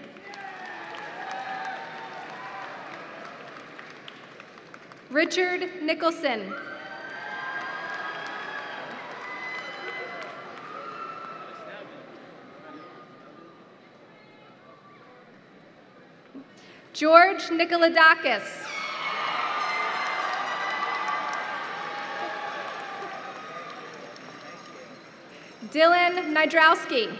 Richard Nicholson. George Nikolodakis. Dylan Nydrowski.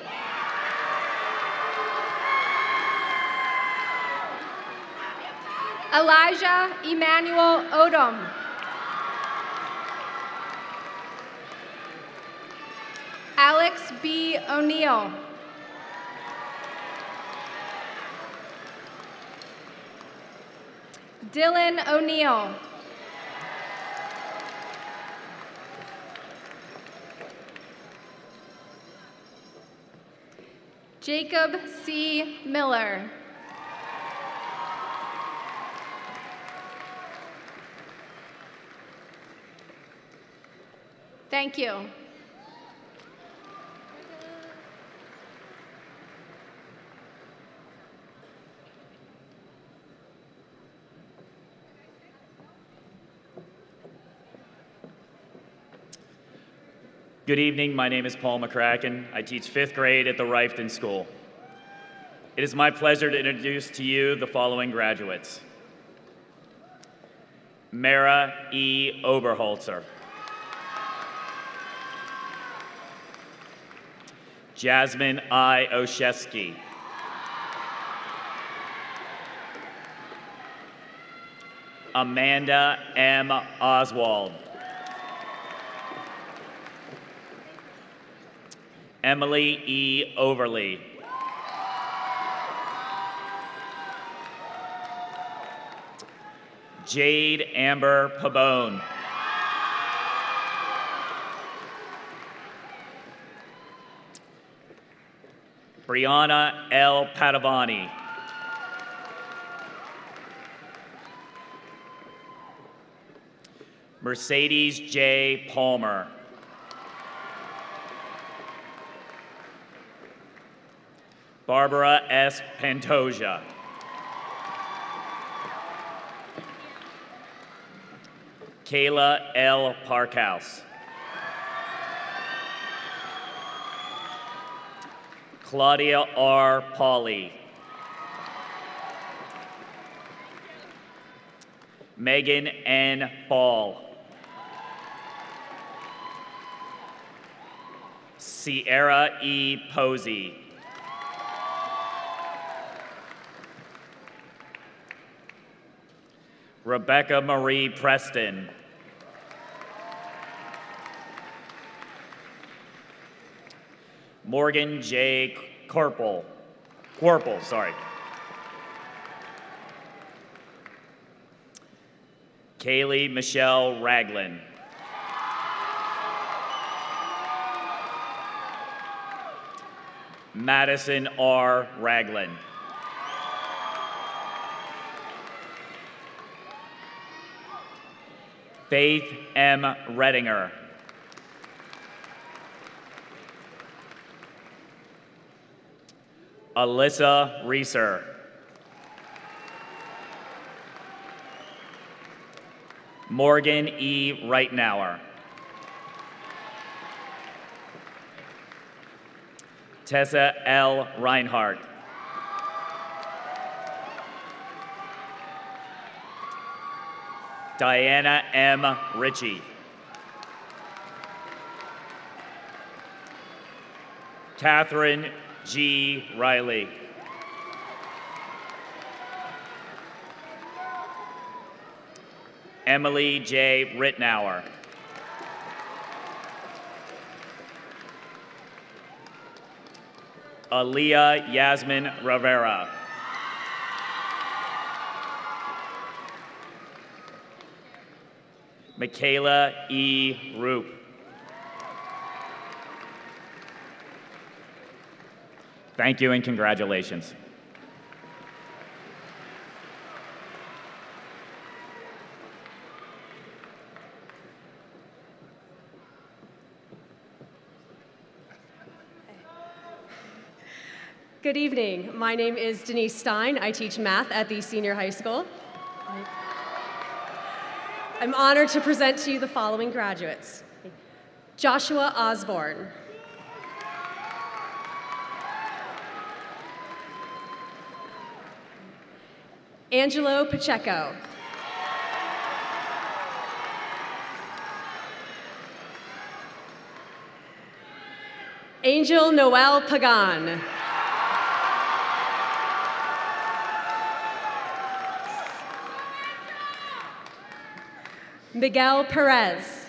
Elijah Emmanuel Odom. Alex B. O'Neill. Dylan O'Neill. Jacob C. Miller. Thank you. Good evening, my name is Paul McCracken. I teach 5th grade at the Rifton School. It is my pleasure to introduce to you the following graduates. Mara E. Oberholzer. Jasmine I. Oshesky. Amanda M. Oswald. Emily E. Overly. Jade Amber Pabone. Brianna L. Padavani. Mercedes J. Palmer. Barbara S. Pantoja. Kayla L. Parkhouse. Claudia R. Pauley. Megan N. Ball. Sierra E. Posey. Rebecca Marie Preston. Morgan J. Corporal, sorry. Kaylee Michelle Ragland. Madison R. Ragland. Faith M. Redinger. Alyssa Reeser. Morgan E. Reitnauer. Tessa L. Reinhardt. Diana M. Ritchie. Catherine G. Riley. Emily J. Ritnauer. Aaliyah Yasmin Rivera. Michaela E. Roop. Thank you and congratulations. Good evening. My name is Denise Stein. I teach math at the senior high school. I'm honored to present to you the following graduates. Joshua Osborne. Angelo Pacheco. Angel Noel Pagan. Miguel Perez.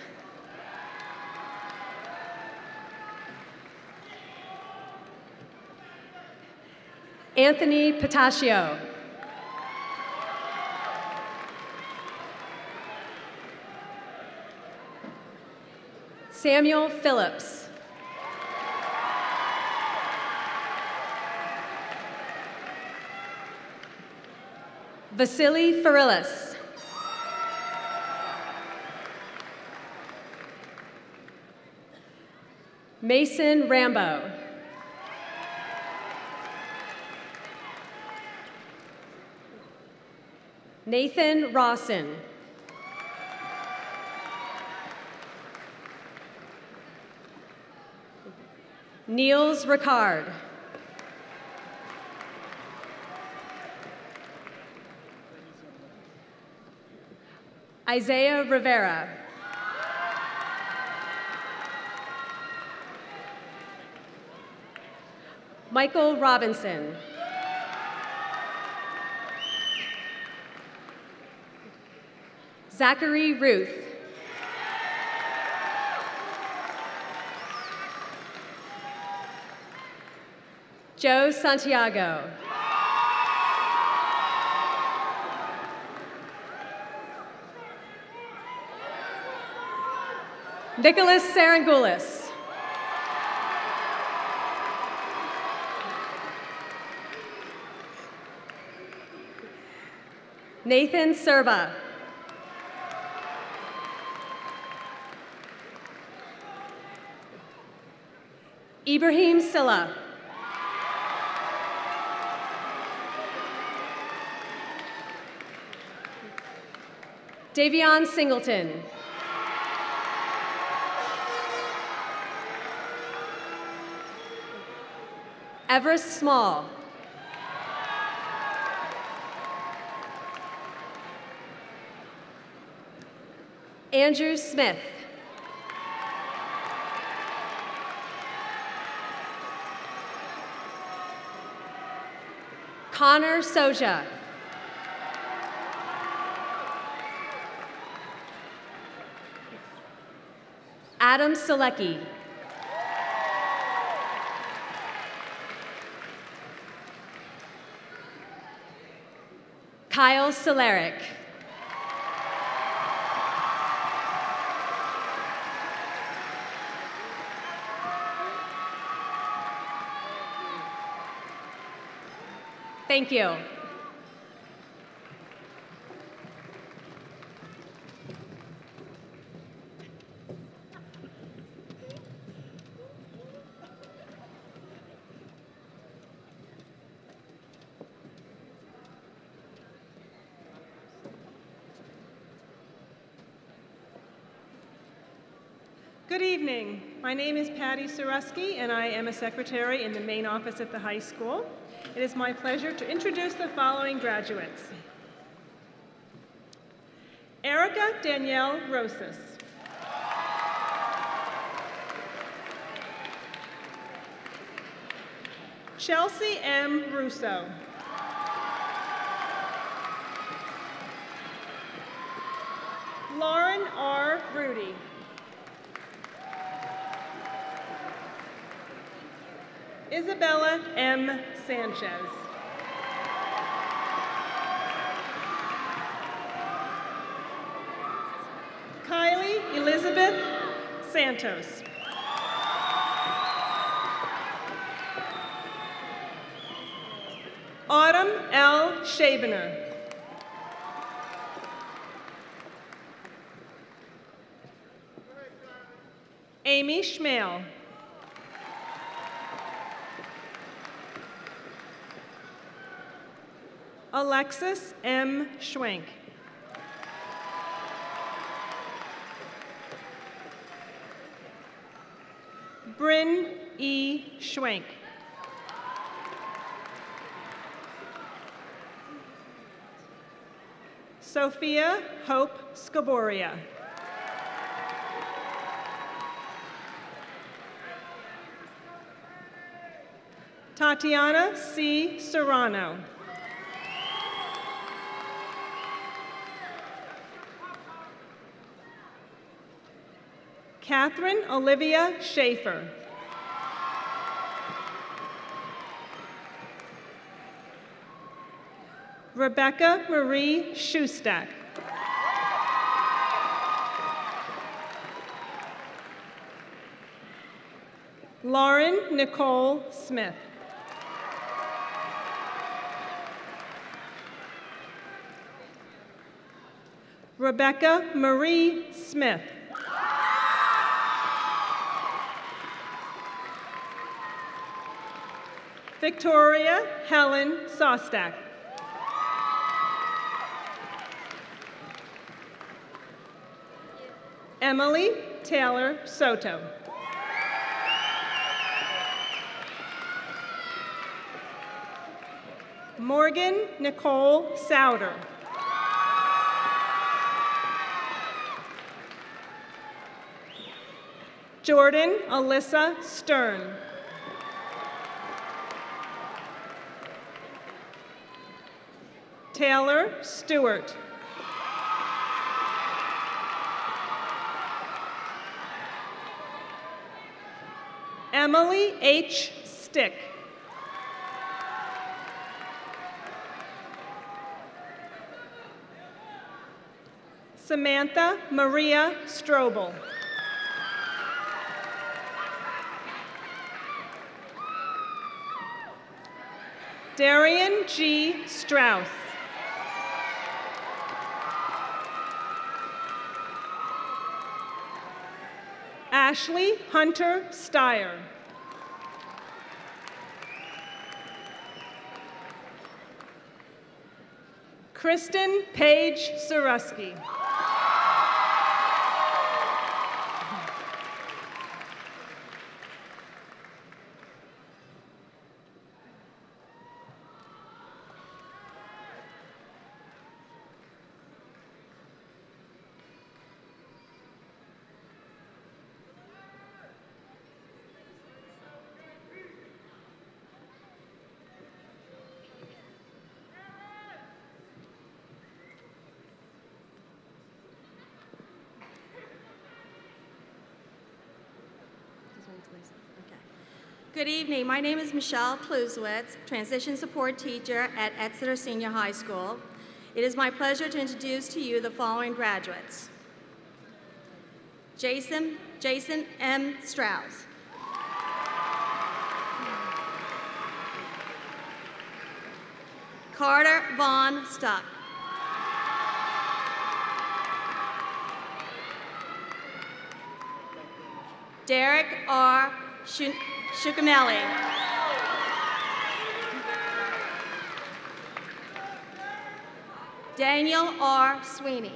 Anthony Pataccio. Samuel Phillips. Vasily Farilis. Mason Rambo. Nathan Rawson. Niels Ricard. Isaiah Rivera. Michael Robinson. Zachary Ruth. Joe Santiago. Nicholas Sarangoulis. Nathan Serba. Ibrahim Silla. Davion Singleton. Everest Small. Andrew Smith. Connor Soja. Adam Selecki. Kyle Soleric. Thank you. Good evening. My name is Patty Sarusky, and I am a secretary in the main office at the high school. It is my pleasure to introduce the following graduates. Erica Danielle Rosas. Chelsea M. Russo. Lauren R. Rudy. Isabella M. Sanchez. Kylie Elizabeth Santos. Autumn L. Shabener. Amy Schmale. Alexis M. Schwenk. Bryn E. Schwenk. Sophia Hope Scaboria. Tatiana C. Serrano. Catherine Olivia Schaefer. Rebecca Marie Schustak. Lauren Nicole Smith. Rebecca Marie Smith. Victoria Helen Sostak. Emily Taylor Soto. Morgan Nicole Souder. Jordan Alyssa Stern. Taylor Stewart. Emily H. Stick. Samantha Maria Strobel. Darian G. Strauss. Ashley Hunter Steyer. Kristen Paige Sarusky. Good evening. My name is Michelle Pluswitz, Transition Support Teacher at Exeter Senior High School. It is my pleasure to introduce to you the following graduates. Jason M. Strauss. Carter Vaughn Stuck. Derek R. Shukamelli. Daniel R. Sweeney.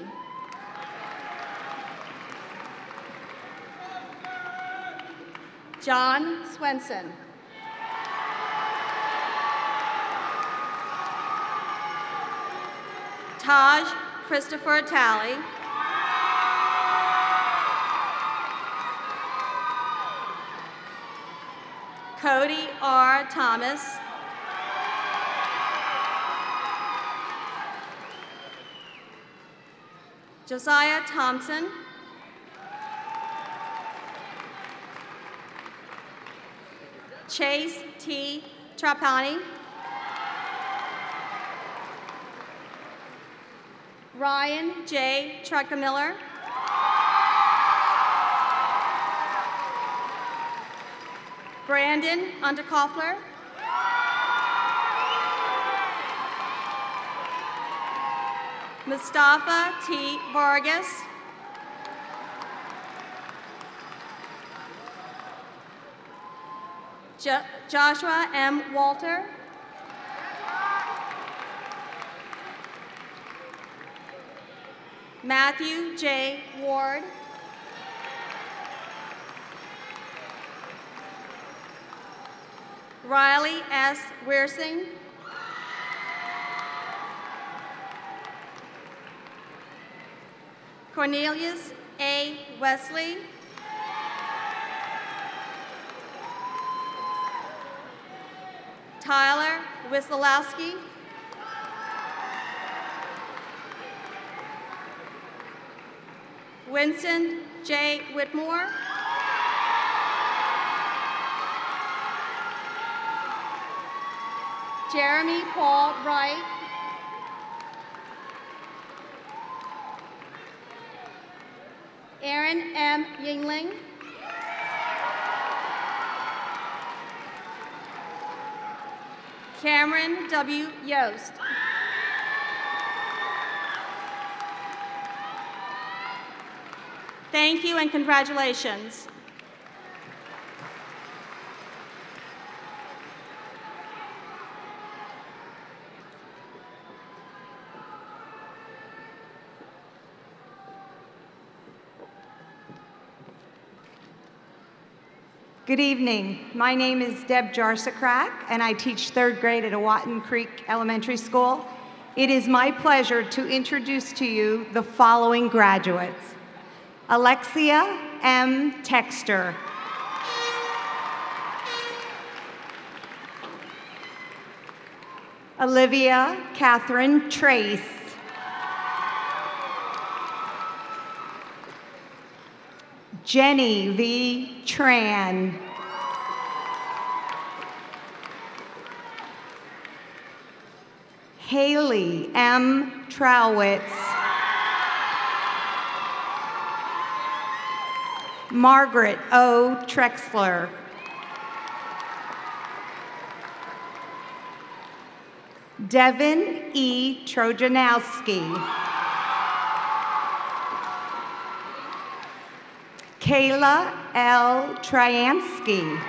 John Swenson. Taj Christopher Talley. Cody R. Thomas. Josiah Thompson. Chase T. Trapani. Ryan J. Truckamiller. Brandon Underkoffler. Mustafa T. Vargas. Joshua M. Walter. Matthew J. Ward. Riley S. Wearsing. Cornelius A. Wesley. Tyler Wissolowski. Winston J. Whitmore. Jeremy Paul Wright. Aaron M. Yingling. Cameron W. Yost. Thank you and congratulations. Good evening. My name is Deb Jarsakrak, and I teach 3rd grade at Watton Creek Elementary School. It is my pleasure to introduce to you the following graduates. Alexia M. Texter. Olivia Catherine Trace. Jenny V. Tran. Haley M. Trowitz. Margaret O. Trexler. Devin E. Trojanowski. Kayla L. Tryansky.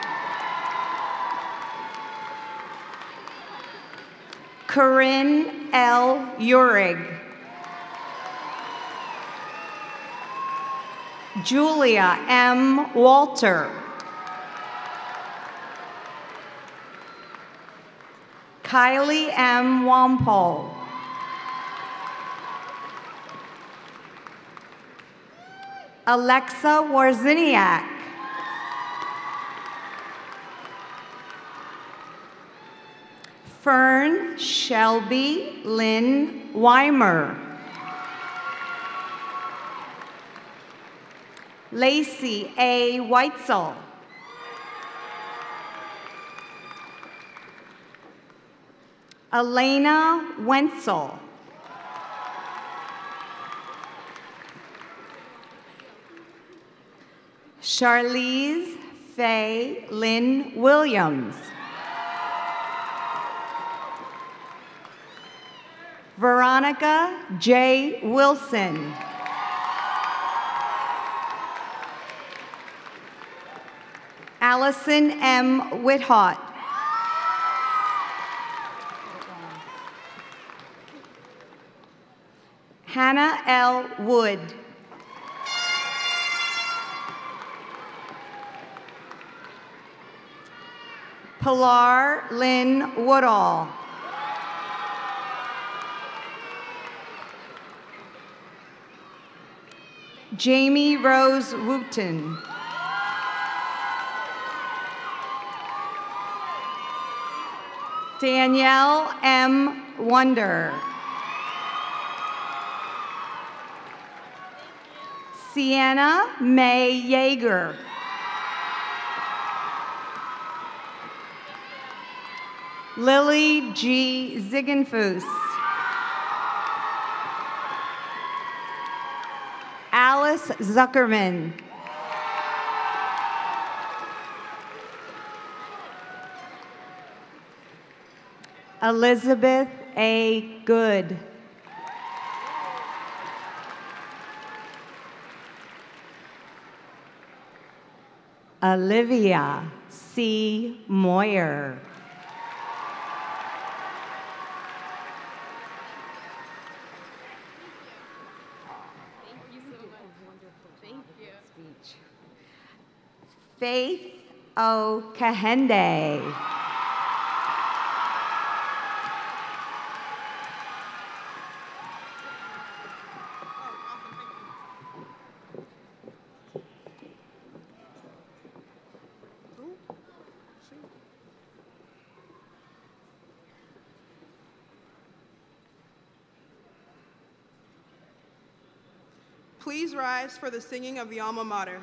Corinne L. Urig. Julia M. Walter. Kylie M. Wampole. Alexa Warziniak. Fern Shelby Lynn Weimer. Lacey A. Weitzel. Elena Wenzel. Charlize Faye Lynn Williams. Veronica J. Wilson. Allison M. Whithot. Hannah L. Wood. Pilar Lynn Woodall. Jamie Rose Wooten. Danielle M. Wonder. Sienna May Yeager. Lily G. Ziegenfuss. Alice Zuckerman. Elizabeth A. Good. Olivia C. Moyer. Faith O. Kahende. Please rise for the singing of the alma mater.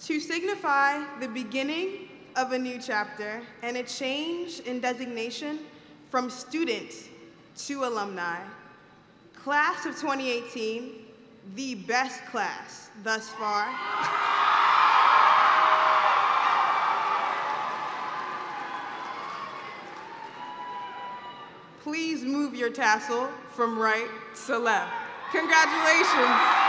To signify the beginning of a new chapter and a change in designation from student to alumni, Class of 2018, the best class thus far, please move your tassel from right to left. Congratulations.